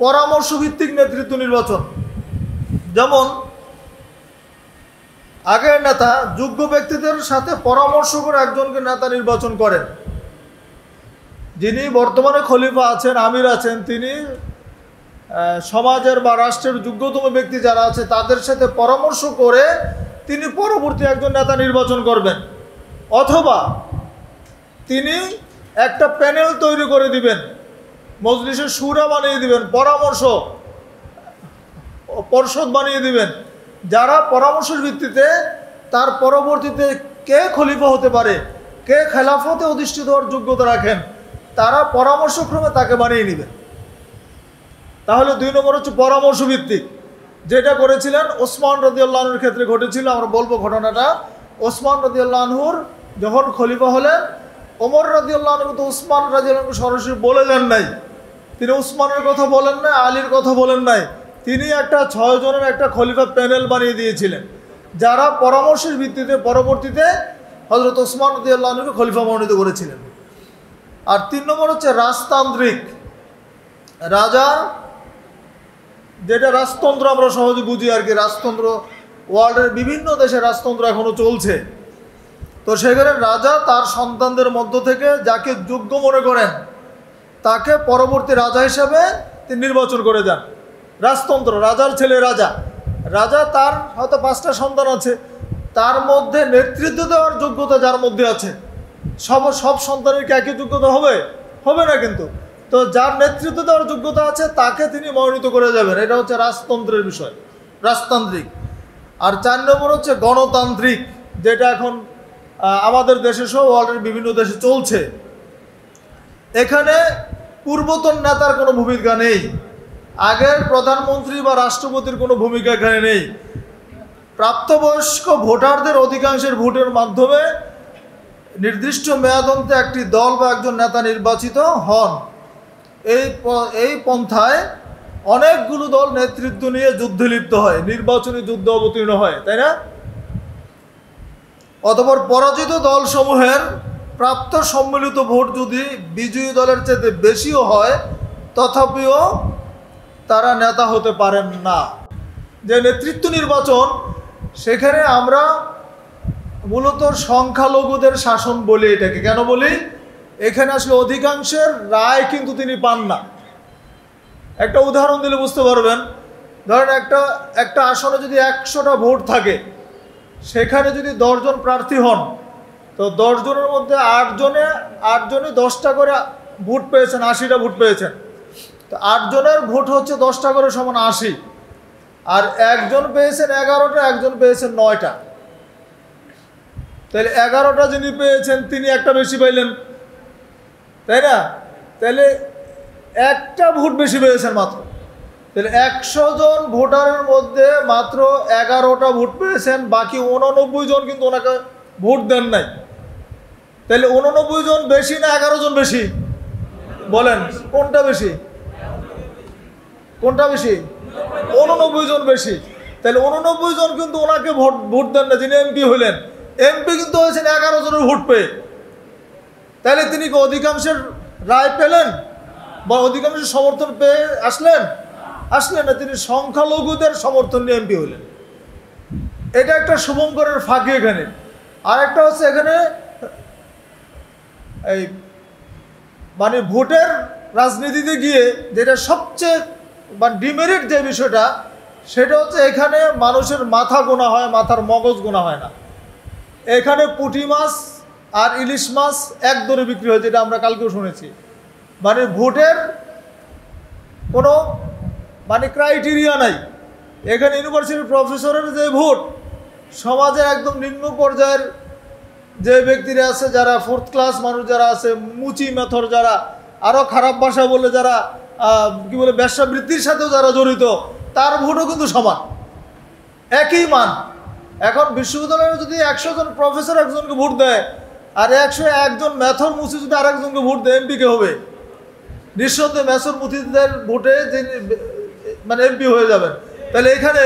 পরামর্শ ভিত্তিক নেতৃত্ব নির্বাচন। যেমন আগের নেতা যোগ্য ব্যক্তিদের সাথে পরামর্শ করে একজনকে নেতা নির্বাচন করেন। যিনি বর্তমানে খলিফা আছেন, আমির আছেন, তিনি সমাজের বা রাষ্ট্রের যোগ্যতম ব্যক্তি যারা আছে তাদের সাথে পরামর্শ করে তিনি পরবর্তী একজন নেতা নির্বাচন করবেন। অথবা তিনি একটা প্যানেল তৈরি করে দিবেন, মজলিসের শুরা বানিয়ে দিবেন, পরামর্শ পর্ষদ বানিয়ে দিবেন, যারা পরামর্শের ভিত্তিতে তার পরবর্তীতে কে খলিফা হতে পারে, কে খেলাফতে অধিষ্ঠিত হওয়ার যোগ্যতা রাখেন, তারা পরামর্শক্রমে তাকে বানিয়ে নেবেন। তাহলে 2 নম্বর হচ্ছে পরামর্শ ভিত্তিক, যেটা করেছিলেন ওসমান রাদিয়াল্লাহু আনহুর ক্ষেত্রে ঘটেছিল। আমরা বলবো ঘটনাটা। ওসমান রাদিয়াল্লাহু আনহুর যখন খলিফা হলেন, ওমর রাদিয়াল্লাহু আনহু তো ওসমান রাদিয়াল্লাহু আনহু সরাসরি বলে দেন নাই, তিনি উসমানের কথা বলেন নাই, আলীর কথা বলেন নাই, তিনি একটা 6 জনের একটা খলিফা প্যানেল বানিয়ে দিয়েছিলেন, যারা পরামর্শের ভিত্তিতে পরবর্তীতে হযরত ওসমান রাদিয়াল্লাহু আনহুকে খলিফা মনোনীত করেছিলেন। আর 3 নম্বর হচ্ছে রাজতান্ত্রিক, রাজা, যেটা রাজতন্ত্র আমরা সহজে বুঝি আর কি। রাজতন্ত্র ওয়ার্ল্ডের বিভিন্ন দেশে রাজতন্ত্র এখনো চলছে। তো সেখানে রাজা তার সন্তানদের মধ্য থেকে যাকে যোগ্য মনে করেন তাকে পরবর্তী রাজা হিসাবে তিনি নির্বাচন করে যান। রাজতন্ত্র, রাজার ছেলে রাজা, রাজা তার হয়তো 5টা সন্তান আছে, তার মধ্যে নেতৃত্ব দেওয়ার যোগ্যতা যার মধ্যে আছে, সব সন্তানের কি একই যোগ্যতা হবে? হবে না কিন্তু। তো যার নেতৃত্ব দেওয়ার যোগ্যতা আছে তাকে তিনি মনোনীত করে যাবেন। এটা হচ্ছে রাজতন্ত্রের বিষয়, রাজতান্ত্রিক। আর 4 নম্বর হচ্ছে গণতান্ত্রিক, যেটা এখন আমাদের দেশে সহ ওয়ার্ল্ডের বিভিন্ন দেশে চলছে। এখানে পূর্বতন নেতার কোনো ভূমিকা নেই, আগের প্রধানমন্ত্রী বা রাষ্ট্রপতির কোনো ভূমিকা এখানে নেই। প্রাপ্তবয়স্ক ভোটারদের অধিকাংশের ভোটের মাধ্যমে নির্দিষ্ট মেয়াদন্তে একটি দল বা একজন নেতা নির্বাচিত হন। এই পন্থায় অনেকগুলো দল নেতৃত্ব নিয়ে যুদ্ধে লিপ্ত হয়, নির্বাচনী যুদ্ধ অবতীর্ণ হয়, তাই না? অতঃপর পরাজিত দলসমূহের প্রাপ্ত সম্মিলিত ভোট যদি বিজয়ী দলের চেয়ে বেশিও হয়, তথাপিও তারা নেতা হতে পারেন না। যে নেতৃত্ব নির্বাচন, সেখানে আমরা মূলত সংখ্যালঘুদের শাসন বলি এটাকে। কেন বলি? এখানে আসলে অধিকাংশের রায় কিন্তু তিনি পান না। একটা উদাহরণ দিলে বুঝতে পারবেন। ধরেন একটা আসনে যদি 100টা ভোট থাকে, সেখানে যদি 10 জন প্রার্থী হন, তো 10 জনের মধ্যে 8 জনে 10টা করে ভোট পেয়েছেন, 80টা ভোট পেয়েছেন। তো 8 জনের ভোট হচ্ছে 10টা করে সমান 80, আর একজন পেয়েছেন 11টা, একজন পেয়েছেন 9টা। তাহলে 11টা যিনি পেয়েছেন তিনি একটা বেশি পাইলেন, তাই না? তাহলে একটা ভোট বেশি পেয়েছেন মাত্র। তাহলে 100 জন ভোটারের মধ্যে মাত্র 11টা ভোট পেয়েছেন, বাকি 89 জন কিন্তু ওনাকে ভোট দেন নাই। তাহলে 89 জন বেশি না 11 জন বেশি? বলেন কোনটা বেশি? কোনটা বেশি? 89 জন বেশি। তাহলে 89 জন কিন্তু ওনাকে ভোট দেন না, যিনি এমপি হইলেন। এমপি কিন্তু হয়েছেন 11 জনের ভোট পেয়ে। তাহলে তিনি কি অধিকাংশের রায় পেলেন বা অধিকাংশের সমর্থন পেয়ে আসলেন না? তিনি সংখ্যালঘুদের সমর্থন নিয়ে এমপি হইলেন। এটা একটা শুভঙ্করের ফাঁকি এখানে। আর একটা হচ্ছে এখানে এই মানে ভোটের রাজনীতিতে গিয়ে যেটা সবচেয়ে মানে ডিমেরিট যে বিষয়টা, সেটা হচ্ছে এখানে মানুষের মাথা গোনা হয়, মাথার মগজ গোনা হয় না। এখানে পুঁটি মাছ আর ইলিশ মাছ এক দরে বিক্রি হয়, যেটা আমরা কালকেও শুনেছি। মানে ভোটের কোনো মানে ক্রাইটেরিয়া নাই। এখানে ইউনিভার্সিটির প্রফেসরের যে ভোট, সমাজের একদম নিম্ন পর্যায়ের যে ব্যক্তিরা আছে, যারা 4th ক্লাস মানুষ যারা আছে, মুচি মেথর যারা, আরও খারাপ ভাষা বলে যারা কি বলে ব্যবসাবৃত্তির সাথেও যারা জড়িত, তার ভোটও কিন্তু সমান, একই মান। এখন বিশ্ববিদ্যালয়ে যদি 100 জন প্রফেসর একজনকে ভোট দেয়, আর 101 জন মেথর মুচি যদি আরেকজনকে ভোট দেয়, এমপি কে হবে? নিঃসন্দেহে মেথর মুচিদের ভোটে যিনি মানে এমপি হয়ে যাবেন। তাহলে এখানে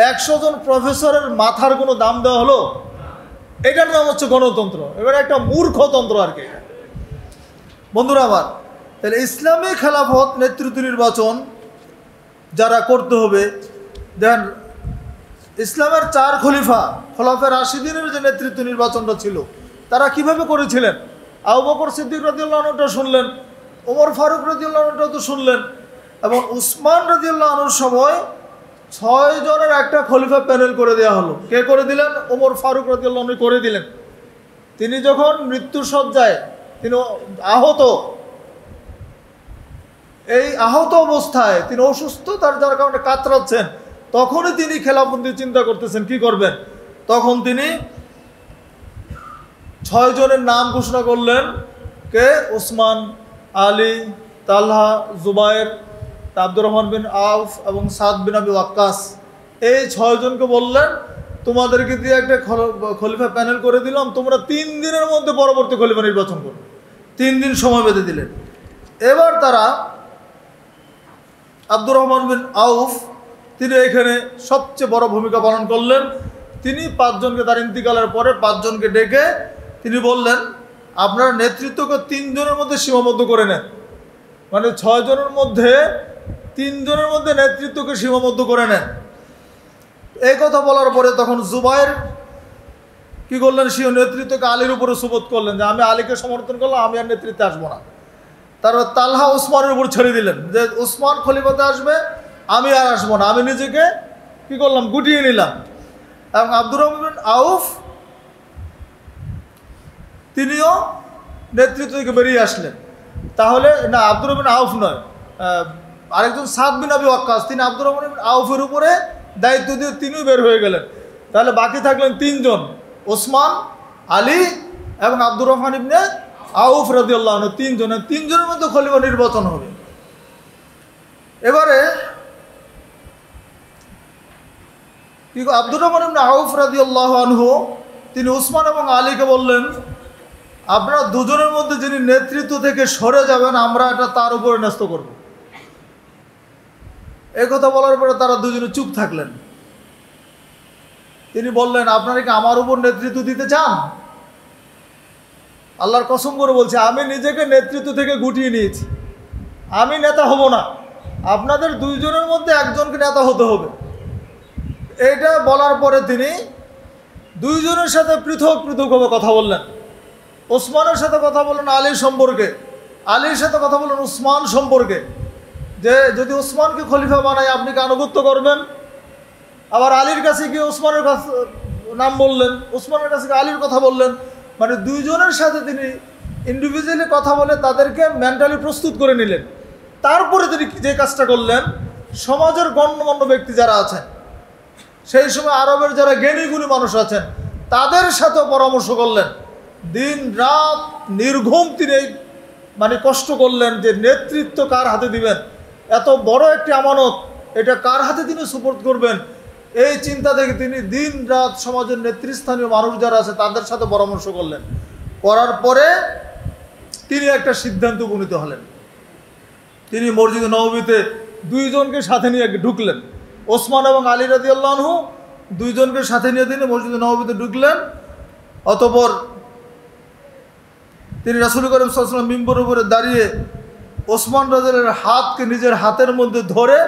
100 জন প্রফেসরের মাথার কোনো দাম দেওয়া হলো? এটার নাম হচ্ছে গণতন্ত্র। এবার একটা মূর্খতন্ত্র আর কি। বন্ধুরা আমার, তাহলে ইসলামী খেলাফত নেতৃত্ব নির্বাচন যারা করতে হবে, দেখেন ইসলামের 4 খোলাফায়ে রাশিদিনের যে নেতৃত্ব নির্বাচনটা ছিল, তারা কিভাবে করেছিলেন? আবু বকর সিদ্দিক রাদিয়াল্লাহু আনহুটা শুনলেন, ওমর ফারুক রাদিয়াল্লাহু আনহুটাও তো শুনলেন, এবং উসমান রাদিয়াল্লাহু আনহুর সময় 6 জনের একটা খলিফা প্যানেল করে দেওয়া হলো। কে করে দিলেন? ওমর ফারুক রাদিয়াল্লাহু আনহু করে দিলেন। তিনি যখন মৃত্যুর শয্যায়, তিনি আহত, এই আহত অবস্থায় তিনি অসুস্থতার যার কারণে কাতরাচ্ছেন, তখনই তিনি খেলাফত চিন্তা করতেছেন কি করবেন। তখন তিনি 6 জনের নাম ঘোষণা করলেন। কে? ওসমান, আলী, তালহা, জুবায়ের, আব্দুর রহমান বিন আউফ এবং সাদ বিন আবি ওয়াক্কাস। এই 6 জনকে বললেন, তোমাদেরকে দিয়ে একটা খলিফা প্যানেল করে দিলাম, তোমরা 3 দিনের মধ্যে পরবর্তী খলিফা নির্বাচন করো। 3 দিন সময় বেঁধে দিলেন। এবার তারা আব্দুর রহমান বিন আউফ, তিনি এখানে সবচেয়ে বড় ভূমিকা পালন করলেন। তিনি 5 জনকে, তার ইন্তিকালের পরে 5 জনকে ডেকে তিনি বললেন, আপনারা নেতৃত্বকে 3 জনের মধ্যে সীমাবদ্ধ করে নেন। মানে 6 জনের মধ্যে 3 জনের মধ্যে নেতৃত্বকে সীমাবদ্ধ করে নেন। এই কথা বলার পরে তখন জুবায়ের কি করলেন? সে নেতৃত্বকে আলীর উপরে সুবোধ করলেন যে আমি আলীকে সমর্থন করলাম, আমি আর নেতৃত্বে আসবো না। তারপর তালহা উসমানের উপর ছেড়ে দিলেন যে উসমান খলিফাতে আসবে, আমি আর আসবো না, আমি নিজেকে কি করলাম? গুটিয়ে নিলাম। এবং আব্দুর রহমান বিন আউফ তিনিও নেতৃত্ব থেকে বেরিয়ে আসলেন। তাহলে না, আব্দুর রহমান আউফ নয়, আরেকজন সাদ বিন আবি ওয়াক্কাস, তিনি আব্দুর রহমান আউফের উপরে দায়িত্ব দিয়ে তিনিও বের হয়ে গেলেন। তাহলে বাকি থাকলেন 3 জন, ওসমান, আলী এবং আব্দুর রহমান ইবনে আউফ রাদিয়াল্লাহু আনহু। 3 জনের মধ্যে খলিফা নির্বাচন হবে। এবারে কি আব্দুর রহমান ইবনে আউফ রাদিয়াল্লাহু আনহু তিনি ওসমান এবং আলীকে বললেন, আপনারা দুজনের মধ্যে যিনি নেতৃত্ব থেকে সরে যাবেন, আমরা এটা তার উপরে ন্যস্ত করব। এই কথা বলার পরে তারা দুজনে চুপ থাকলেন। তিনি বললেন, আপনারা কি আমার উপর নেতৃত্ব দিতে চান? আল্লাহর কসম করে বলছে, আমি নিজেকে নেতৃত্ব থেকে গুটিয়ে নিয়েছি, আমি নেতা হব না। আপনাদের 2 জনের মধ্যে একজনকে নেতা হতে হবে। এটা বলার পরে তিনি দুইজনের সাথে পৃথক পৃথকভাবে কথা বললেন। ওসমানের সাথে কথা বললেন আলী সম্পর্কে, আলীর সাথে কথা বললেন উসমান সম্পর্কে, যে যদি ওসমানকে খলিফা বানাই আপনি কি আনুগত্য করবেন। আবার আলীর কাছে গিয়ে ওসমানের নাম বললেন, ওসমানের কাছে গিয়ে আলীর কথা বললেন। মানে দুইজনের সাথে তিনি ইন্ডিভিজুয়ালি কথা বলে তাদেরকে মেন্টালি প্রস্তুত করে নিলেন। তারপরে তিনি যে কাজটা করলেন, সমাজের গণ্যমান্য ব্যক্তি যারা আছেন, সেই সময় আরবের যারা জ্ঞানীগুণী মানুষ আছেন, তাদের সাথেও পরামর্শ করলেন। দিন রাত নির্ঘুম তিনি মানে কষ্ট করলেন যে নেতৃত্ব কার হাতে দিবেন, এত বড় একটি আমানত, এটা কার হাতে তিনি সুপোর্ট করবেন। এই চিন্তা থেকে তিনি দিন রাত সমাজের নেতৃস্থানীয় মানুষ যারা আছে তাদের সাথে পরামর্শ করলেন। করার পরে তিনি একটা সিদ্ধান্ত উপনীত হলেন। তিনি মসজিদ নববীতে দুইজনকে সাথে নিয়ে ঢুকলেন। ওসমান এবং আলী রাদিয়াল্লাহু আনহু দুইজনকে সাথে নিয়ে তিনি মসজিদ নববীতে ঢুকলেন। অতঃপর তিনি রাসূল করিম সাল্লাল্লাহু আলাইহি ওয়াসাল্লাম মিম্বরের উপরে দাঁড়িয়ে ওসমান রাদিয়াল্লাহু আনহুর হাতকে নিজের হাতের মধ্যে ধরে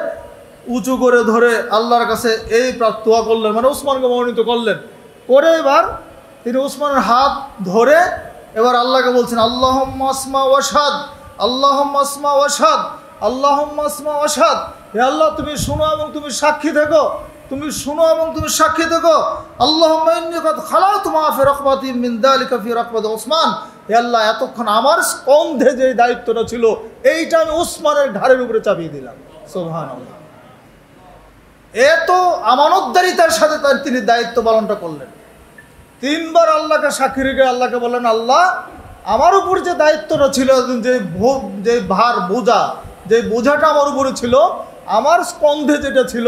উঁচু করে ধরে আল্লাহর কাছে এই দোয়া করলেন, মানে ওসমানকে মনোনীত করলেন। করে এবার তিনি ওসমানের হাত ধরে এবার আল্লাহকে বলছেন, আল্লাহুম্মা আসমা ওয়াশহাদ, আল্লাহুম্মা আসমা ওয়াশহাদ, আল্লাহুম্মা আসমা ওয়াশহাদ। হে আল্লাহ, তুমি শুনো এবং তুমি সাক্ষী থেকো, তুমি শুনো এবং তুমি সাক্ষী থেকো। আল্লাহুম্মা ইন্নী কাদ খালাতু মা ফি রাকবাতি মিন যালিকা ফি রাকবাতি ওসমান। হে আল্লাহ, এতক্ষণ আমার স্কন্ধে যে দায়িত্বটা ছিল এইটা আমি ওসমানের ঘাড়ের উপরে চাপিয়ে দিলাম। সুবহানাল্লাহ। এত আমানতদারিতার সাথে তিনি দায়িত্ব পালনটা করলেন। তিনবার আল্লাহকে সাক্ষী রেখে আল্লাহকে বললেন, আল্লাহ, আমার উপর যে দায়িত্বটা ছিল, যে ভার বোঝা, যে বোঝাটা আমার উপরে ছিল, আমার স্কন্ধে যেটা ছিল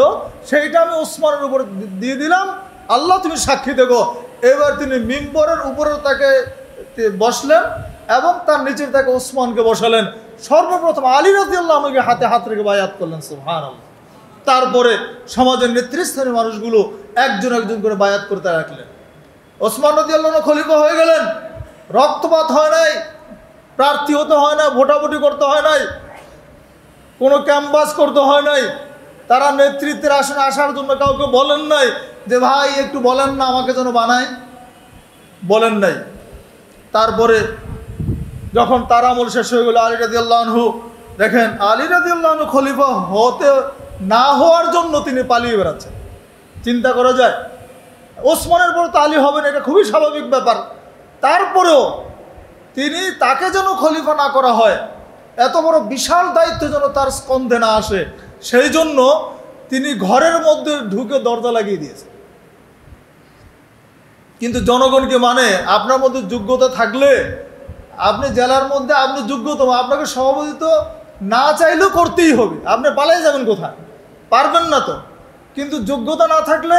সেইটা আমি ওসমানের উপরে দিয়ে দিলাম। আল্লাহ, তুমি সাক্ষী দেখো। এবার তিনি মিম্বরের উপরে তাকে বসলেন এবং তার নিচে তাকে ওসমানকে বসালেন। সর্বপ্রথম আলী রাদিয়াল্লাহু আনহুকে হাতে হাত রেখে বায়াত করলেন। সুবহানাল্লাহ। তারপরে সমাজের নেতৃস্থানীয় মানুষগুলো একজন একজন করে বায়াত করতে রাখলেন। ওসমান রাদিয়াল্লাহু আনহু খলিফা হয়ে গেলেন। রক্তপাত হয় নাই, প্রার্থী হতে হয় না, ভোটাভুটি করতে হয় নাই, কোনো ক্যাম্পাস করতে হয় নাই। তারা নেতৃত্বের আসনে আসার জন্য কাউকে বলেন নাই যে ভাই একটু বলেন না আমাকে যেন বানায়, বলেন নাই। তারপরে যখন তার আমল শেষ হয়ে গেল, আলী রাদিয়াল্লাহু আনহু দেখেন, আলী রাদিয়াল্লাহু আনহু খলিফা হতে না হওয়ার জন্য তিনি পালিয়ে বেড়াচ্ছেন। চিন্তা করা যায়, ওসমানের পর তো আলী হবেন, এটা খুবই স্বাভাবিক ব্যাপার। তারপরেও তিনি তাকে যেন খলিফা না করা হয়, এত বড় বিশাল দায়িত্ব যেন তার স্কন্ধে না আসে, সেই জন্য তিনি ঘরের মধ্যে ঢুকে দরজা লাগিয়ে দিয়েছে। কিন্তু জনগণকে মানে আপনার মধ্যে যোগ্যতা থাকলে আপনি জেলার মধ্যে আপনি যোগ্যতম, আপনাকে সভাপতিত্ব না চাইলেও করতেই হবে। আপনি পালাই যাবেন কোথায়? পারবেন না তো। কিন্তু যোগ্যতা না থাকলে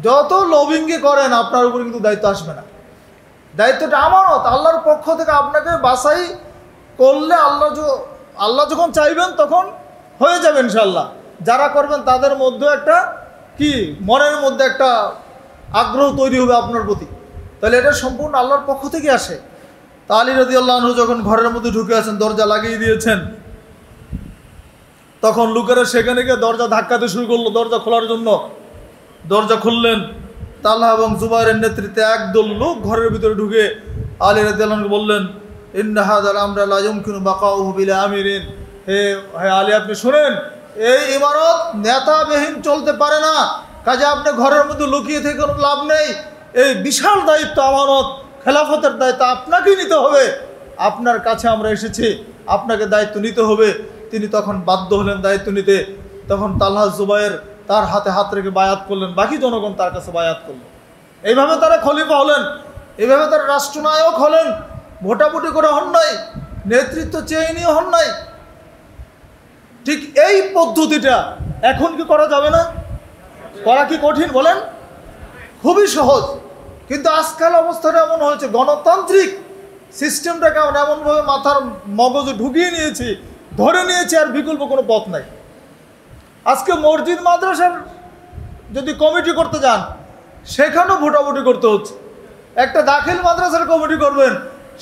যত লবিংকে করেন আপনার উপরে কিন্তু দায়িত্ব আসবে না। দায়িত্বটা আমানত, আল্লাহর পক্ষ থেকে আপনাকে বাছাই করলে আল্লাহ যখন চাইবেন তখন হয়ে যাবে ইনশাল্লাহ। যারা করবেন তাদের মধ্যে একটা কি মনের মধ্যে একটা আগ্রহ তৈরি হবে আপনার প্রতি, তাহলে এটা সম্পূর্ণ আল্লাহর পক্ষ থেকে আসে। তা আলী রাদিয়াল্লাহু আনহু যখন ঘরের মধ্যে ঢুকে আছেন, দরজা লাগিয়ে দিয়েছেন, তখন লোকেরা সেখানে গিয়ে দরজা ধাক্কাতে শুরু করলো দরজা খোলার জন্য। দরজা খুললেন, তালহা এবং জুবাইরের নেতৃত্বে একদল লোক ঘরের ভিতরে ঢুকে আলী রাদিয়াল্লাহু আনহু বললেন, ইন্না হাযাল আমরা লা ইউমকিনু বাকাউহু বিলা আমিরিন। হে আলী, আপনি শুনেন, এই ইমারত নেতাবিহীন চলতে পারে না, কাজে আপনি ঘরের মধ্যে লুকিয়ে থেকে কোনো লাভ নেই। এই বিশাল দায়িত্ব, আমানত, খেলাফতের দায়িত্ব আপনাকেই নিতে হবে। আপনার কাছে আমরা এসেছি, আপনাকে দায়িত্ব নিতে হবে। তিনি তখন বাধ্য হলেন দায়িত্ব নিতে। তখন তালহা জুবাইর তার হাতে হাত রেখে বায়াত করলেন, বাকি জনগণ তার কাছে বায়াত করলেন। এইভাবে তারা খলিফা হলেন, এইভাবে তারা রাষ্ট্রনায়ক হলেন। ভোটাভুটি করে হন নাই, নেতৃত্ব চেয়ে নিয়ে হন নাই। ঠিক এই পদ্ধতিটা এখন কি করা যাবে না? করা কি কঠিন বলেন? খুবই সহজ। কিন্তু আজকাল অবস্থাটা এমন হয়েছে, গণতান্ত্রিক সিস্টেমটাকে আমরা এমনভাবে মাথার মগজে ঢুকিয়ে নিয়েছি, ধরে নিয়েছি, আর বিকল্প কোনো পথ নাই। আজকে মসজিদ মাদ্রাসার যদি কমিটি করতে যান, সেখানেও ভোটাভুটি করতে হচ্ছে। একটা দাখিল মাদ্রাসার কমিটি করবেন,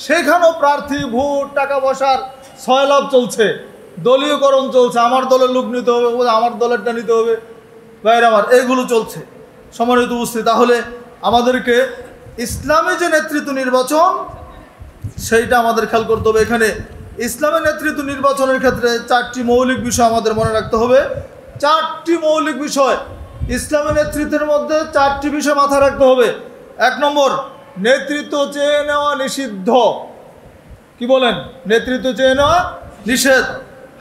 সেখানেও প্রার্থী, ভোট, টাকা পয়সার সয়লাভ চলছে, দলীয়করণ চলছে। আমার দলের লোক নিতে হবে, আমার দলেরটা নিতে হবে, বাইরে আমার, এইগুলো চলছে। সম্মানিত উপস্থিতি, তাহলে আমাদেরকে ইসলামী যে নেতৃত্ব নির্বাচন সেইটা আমাদের খেয়াল করতে হবে। এখানে ইসলামী নেতৃত্ব নির্বাচনের ক্ষেত্রে 4টি মৌলিক বিষয় আমাদের মনে রাখতে হবে। 4টি মৌলিক বিষয় ইসলামী নেতৃত্বের মধ্যে 4টি বিষয় মাথায় রাখতে হবে। 1 নম্বর, নেতৃত্ব চেয়ে নেওয়া নিষিদ্ধ। কি বলেন? নেতৃত্ব চেয়ে নেওয়া নিষেধ।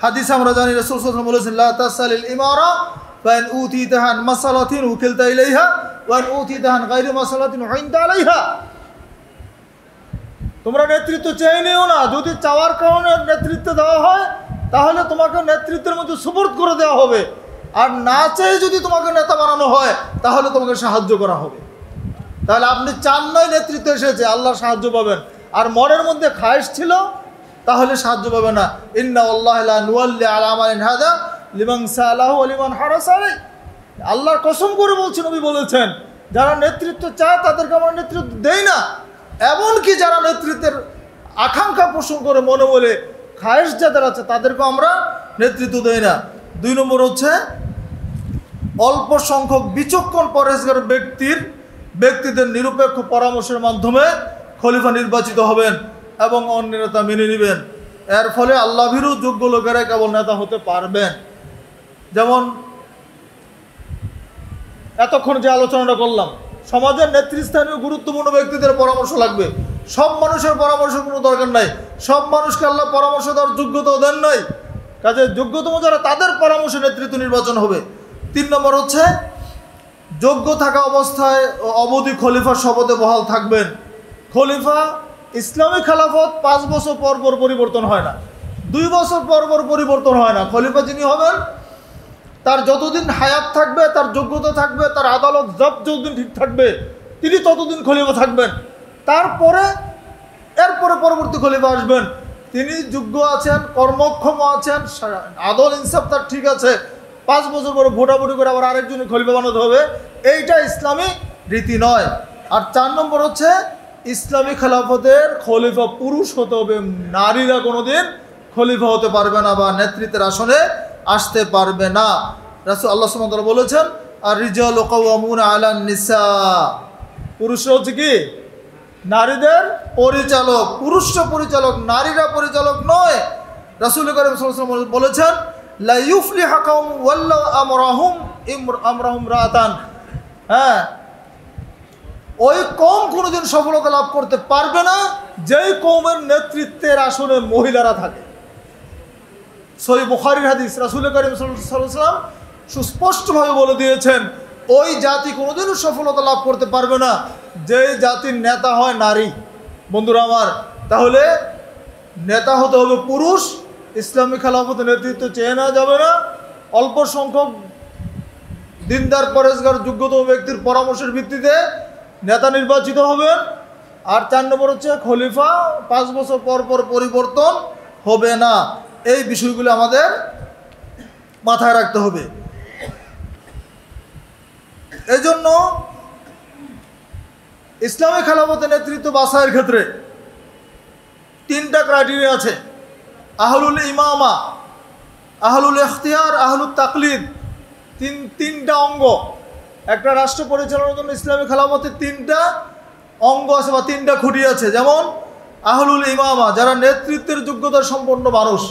হাদিস আমরা জানি রাসূল সাল্লাল্লাহু আলাইহি ওয়াসাল্লাম বলেছেন, লা তাসালিল ইমারা ফাইন উতিতাহা আন মাসালাতিন উকিলতা ইলাইহা ওয়া আন উতিতাহা আন গায়রি মাসালাতিন উইনতা আলাইহা। তোমরা নেতৃত্ব চেয়ে নিও না, যদি চাওয়ার কারণে নেতৃত্ব দেওয়া হয় তাহলে তোমাকে নেতৃত্বের মধ্যে সুপর্দ করে দেওয়া হবে, আর না চেয়ে যদি তোমাকে নেতা বানানো হয় তাহলে তোমাকে সাহায্য করা হবে। তাহলে আপনি চান নাই নেতৃত্ব এসেছে, আল্লাহর সাহায্য পাবেন, আর মনের মধ্যে খায়েশ ছিল তাহলে সাহায্য পাবে না। ইন্না আল্লাহ লা নুওয়াল্লি আলা আমালিন হাদা লিমান সালাহু ওয়া লিমান হারাসা আলাই। আল্লাহর কসম করে বলছেন, নবী বলেছেন, যারা নেতৃত্ব চায় তাদেরকে আমরা নেতৃত্ব দেই না, এমনকি যারা নেতৃত্বের আকাঙ্ক্ষা পোষণ করে মনে বলে খায়েশ যাদের আছে তাদেরকে আমরা নেতৃত্ব দেই না। 2 নম্বর হচ্ছে, অল্প সংখ্যক বিচক্ষণ পরহেজগার ব্যক্তিদের নিরপেক্ষ পরামর্শের মাধ্যমে খলিফা নির্বাচিত হবেন এবং অন্য নেতা মেনে নেবেন। এর ফলে আল্লাহ ভীরু যোগ্য লোকেরা কেবল নেতা হতে পারবেন। যেমন এতক্ষণ যে আলোচনাটা করলাম, সমাজের নেতৃস্থানীয় গুরুত্বপূর্ণ ব্যক্তিদের পরামর্শ লাগবে। সব মানুষের পরামর্শ কোনো দরকার নাই, সব মানুষকে আল্লাহ পরামর্শ দেওয়ার যোগ্যতাও দেন নাই, কাজে যোগ্যতম যারা তাদের পরামর্শে নেতৃত্ব নির্বাচন হবে। 3 নম্বর হচ্ছে, যোগ্য থাকা অবস্থায় অবধি খলিফার শপথে বহাল থাকবেন। খলিফা ইসলামী খেলাফত 5 বছর পর পর পরিবর্তন হয় না, 2 বছর পর পর পরিবর্তন হয় না। খলিফা যিনি হবেন তার যতদিন হায়াত থাকবে, তার যোগ্যতা থাকবে, তার আদালত জব যতদিন ঠিক থাকবে, তিনি ততদিন খলিফা থাকবেন। এরপরে পরবর্তী খলিফা আসবেন, তিনি যোগ্য আছেন, কর্মক্ষম আছেন, আদল ইনসাফ তার ঠিক আছে, 5 বছর পরে ভোটাভুটি করে আবার আরেকজনের খলিফা বানাতে হবে, এইটা ইসলামী রীতি নয়। আর 4 নম্বর হচ্ছে, ইসলামী খেলাফতের খলিফা পুরুষ হতে হবে, নারীরা কোনোদিন খলিফা হতে পারবে না বা নেতৃত্বের আসনে আসতে পারবে না। রাসূল আল্লাহ সুবহানাহু ওয়া তাআলা বলেছেন, আর রিজালু কাওয়ামুনা আলান নিসা, পুরুষরা হচ্ছে কি নারীদের পরিচালক, পুরুষরা পরিচালক, নারীরা পরিচালক নয়। রাসূল করিম সাল্লাল্লাহু আলাইহি ওয়াসাল্লাম বলেছেন, লা ইউফলিহু কাওম ওয়াল্লাউ আমরাহুম রাতান। হ্যাঁ, ওই কওম কোনোদিন সফলতা লাভ করতে পারবে না যেই কওমের নেতৃত্বের আসনে মহিলারা থাকে। সহিহ বুখারীর হাদিস, রাসূল করিম সাল্লাল্লাহু আলাইহি ওয়াসাল্লাম সুস্পষ্টভাবে বলে দিয়েছেন, ওই জাতি কোনোদিনও সফলতা লাভ করতে পারবে না যে জাতির নেতা হয় নারী। বন্ধুরা আমার, তাহলে নেতা হতে হবে পুরুষ। ইসলামী খেলাফতে নেতৃত্ব চেয়ে নেওয়া যাবে না, অল্প সংখ্যক দিনদার পরেশগার যোগ্যতম ব্যক্তির পরামর্শের ভিত্তিতে নেতা নির্বাচিত হবেন। আর 4 নম্বর হচ্ছে, খলিফা 5 বছর পর পর পরিবর্তন হবে না। এই বিষয়গুলো আমাদের মাথায় রাখতে হবে। এজন্য ইসলামী খেলাফতে নেতৃত্ব বাছাইয়ের ক্ষেত্রে 3টা ক্রাইটেরিয়া আছে: আহলুল ইমামা, আহলুল ইখতিয়ার, আহলুল তাকলিদ। 3টা অঙ্গ। একটা রাষ্ট্র পরিচালনার জন্য ইসলামী খেলাফতে 3টা অঙ্গ আছে বা 3টা খুঁটি আছে। যেমন আহলুল ইমামা, যারা নেতৃত্বের যোগ্যতা সম্পন্ন মানুষ।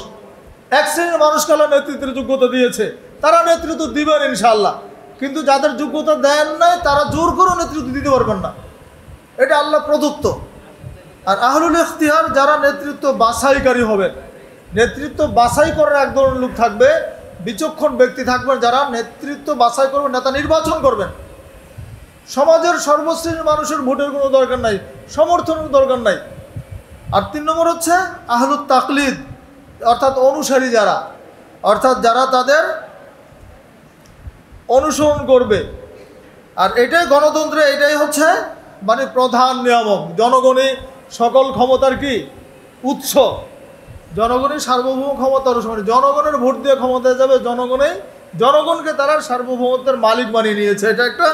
1 শ্রেণীর মানুষকে আল্লাহ নেতৃত্বের যোগ্যতা দিয়েছে, তারা নেতৃত্ব দিবেন ইনশাআল্লাহ, কিন্তু যাদের যোগ্যতা দেন নাই তারা জোর করে নেতৃত্ব দিতে পারবেন না, এটা আল্লাহ প্রদত্ত। আর আহলুল ইখতিয়ার, যারা নেতৃত্ব বাছাইকারী হবেন, নেতৃত্ব বাছাই করার এক ধরনের লোক থাকবে, বিচক্ষণ ব্যক্তি থাকবেন, যারা নেতৃত্ব বাছাই করবেন, নেতা নির্বাচন করবেন। সমাজের সর্বশ্রেণীর মানুষের ভোটের কোনো দরকার নাই, সমর্থনের দরকার নাই। আর 3 নম্বর হচ্ছে আহলুত তাকলিদ, অর্থাৎ অনুসারী যারা, অর্থাৎ যারা তাদের অনুসরণ করবে। আর এটাই গণতন্ত্রে, এটাই হচ্ছে মানে প্রধান নিয়ামক। জনগণই সকল ক্ষমতার কি উৎস, জনগণই সার্বভৌম ক্ষমতার উৎস। মানে জনগণের ভোট দিয়ে ক্ষমতায় যাবে, জনগণকে তারা সার্বভৌমত্বের মালিক বানিয়ে নিয়েছে। এটা একটা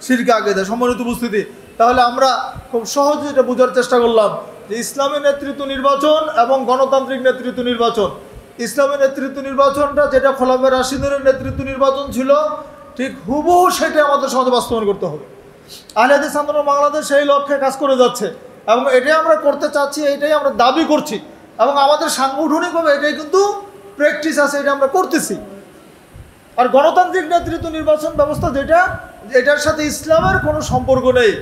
শিরক আকীদা। সম্মানিত উপস্থিতি, তাহলে আমরা খুব সহজে এটা বোঝার চেষ্টা করলাম যে ইসলামী নেতৃত্ব নির্বাচন এবং গণতান্ত্রিক নেতৃত্ব নির্বাচন। ইসলামী নেতৃত্ব নির্বাচনটা যেটা খোলাফায়ে রাশিদুনের নেতৃত্ব নির্বাচন ছিল, ঠিক হুবহু সেটা আমাদের সমাজে বাস্তবায়ন করতে হবে। আহলে হাদিস আন্দোলন বাংলাদেশ সেই লক্ষ্যে কাজ করে যাচ্ছে এবং এটাই আমরা করতে চাচ্ছি, এটাই আমরা দাবি করছি এবং আমাদের সাংগঠনিকভাবে এটাই কিন্তু প্র্যাকটিস আছে, এটা আমরা করতেছি। আর গণতান্ত্রিক নেতৃত্ব নির্বাচন ব্যবস্থা যেটা, এটার সাথে ইসলামের কোনো সম্পর্ক নেই,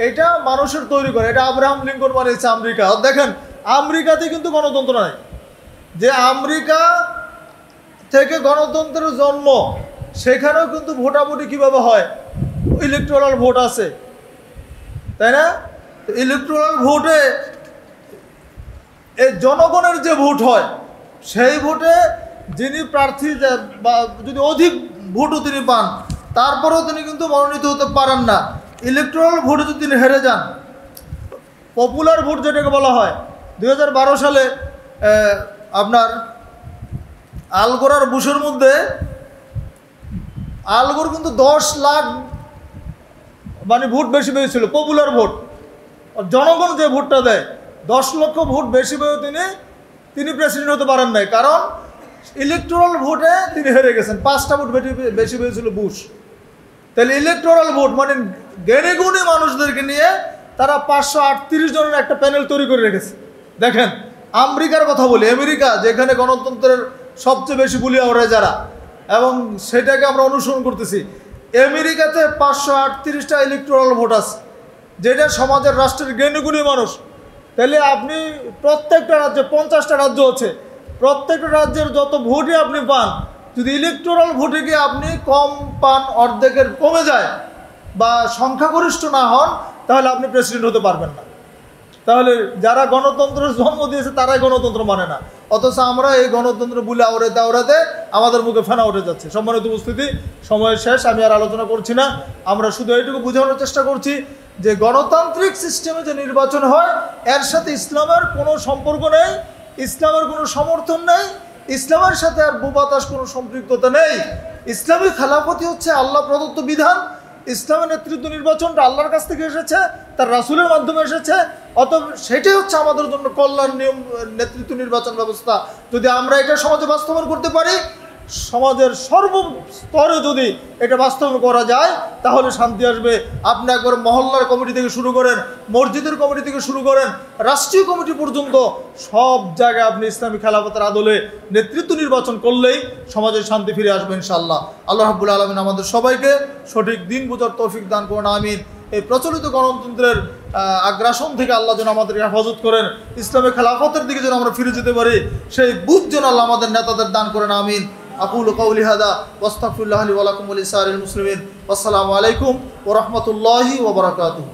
এটা মানুষের তৈরি করে। এটা আব্রাহাম লিঙ্কন বানিয়েছে আমেরিকা। দেখেন আমেরিকাতে কিন্তু গণতন্ত্র নাই, যে আমেরিকা থেকে গণতন্ত্রের জন্ম, সেখানেও কিন্তু ভোটাভুটি কীভাবে হয়, ইলেকটোরাল ভোট আছে, তাই না? ইলেকটোরাল ভোটে এই জনগণের যে ভোট হয়, সেই ভোটে যিনি প্রার্থী বা যদি অধিক ভোটও তিনি পান, তারপরেও তিনি কিন্তু মনোনীত হতে পারেন না। ইলেকটোরাল ভোটে যদি তিনি হেরে যান, পপুলার ভোট যেটাকে বলা হয়, 2012 সালে আপনার আলগোর আর বুশের মধ্যে আলগোর কিন্তু 10 লাখ মানে ভোট বেশি পেয়েছিল, পপুলার ভোট। জনগণ যে ভোটটা দেয় 10 লক্ষ ভোট বেশি পেয়েও তিনি প্রেসিডেন্ট হতে পারেন নাই, কারণ ইলেকটোরাল ভোটে তিনি হেরে গেছেন। 5টা ভোট বেশি পেয়েছিল বুশ। তাহলে ইলেকটোরাল ভোট মানে জ্ঞানী গুণী মানুষদেরকে নিয়ে তারা 538 জনের একটা প্যানেল তৈরি করে রেখেছে। দেখেন আমেরিকার কথা বলি, আমেরিকা যেখানে গণতন্ত্রের সবচেয়ে বেশি বুলিয়া ওরা যারা, এবং সেটাকে আমরা অনুসরণ করতেছি। আমেরিকাতে 538টা ইলেকটোরাল ভোট আছে, যেটা সমাজের রাষ্ট্রের জ্ঞানীগুণী মানুষ। তাহলে আপনি প্রত্যেকটা রাজ্যে 50টা রাজ্য আছে, প্রত্যেকটা রাজ্যের যত ভোটই আপনি পান, যদি ইলেকটোরাল ভোটে গিয়ে আপনি কম পান, অর্ধেকের কমে যায় বা সংখ্যাগরিষ্ঠ না হন, তাহলে আপনি প্রেসিডেন্ট হতে পারবেন না। তাহলে যারা গণতন্ত্রের জন্ম দিয়েছে তারাই গণতন্ত্র মানে না, অথচ আমরা এই গণতন্ত্র বলে আওড়াতে আমাদের মুখে ফেনা উঠে যাচ্ছে। সম্মানিত উপস্থিতি, সময় শেষ, আমি আর আলোচনা করছি না। আমরা শুধু এইটুকু বোঝানোর চেষ্টা করছি যে গণতান্ত্রিক সিস্টেমে যে নির্বাচন হয়, এর সাথে ইসলামের কোনো সম্পর্ক নেই, ইসলামের কোনো সমর্থন নেই, ইসলামের সাথে আর ভূবাতাস কোনো সম্পৃক্ততা নেই। ইসলামী খেলাফতি হচ্ছে আল্লাহ প্রদত্ত বিধান। ইসলামের নেতৃত্ব নির্বাচনটা আল্লাহর কাছ থেকে এসেছে, তার রাসূলের মাধ্যমে এসেছে, অতএব সেটাই হচ্ছে আমাদের জন্য কল্যাণ নিয়ম, নেতৃত্ব নির্বাচন ব্যবস্থা। যদি আমরা এটা সমাজে বাস্তবায়ন করতে পারি, সমাজের সর্বস্তরে যদি এটা বাস্তবায়ন করা যায়, তাহলে শান্তি আসবে। আপনি একবার মহল্লার কমিটি থেকে শুরু করেন, মসজিদের কমিটি থেকে শুরু করেন, রাষ্ট্রীয় কমিটি পর্যন্ত সব জায়গায় আপনি ইসলামী খেলাফতের আদলে নেতৃত্ব নির্বাচন করলেই সমাজের শান্তি ফিরে আসবে ইনশাআল্লাহ। আল্লাহ রাব্বুল আলামিন আমাদের সবাইকে সঠিক দিন বোঝার তৌফিক দান করুন, আমিন। এই প্রচলিত গণতন্ত্রের আগ্রাসন থেকে আল্লাহ যেন আমাদের হেফাজত করেন, ইসলামী খেলাফতের দিকে যেন আমরা ফিরে যেতে পারি, সেই বুঝ যেন আল্লাহ আমাদের নেতাদের দান করেন, আমিন। আকুলু কাউলি হাদা ওয়াস্তাগফিরুল্লাহ লি ওয়া লাকুম ওয়া লিসাইরিল মুসলিমিন। আসসালামু আলাইকুম ওয়া রাহমাতুল্লাহি ওয়া বারাকাতুহু।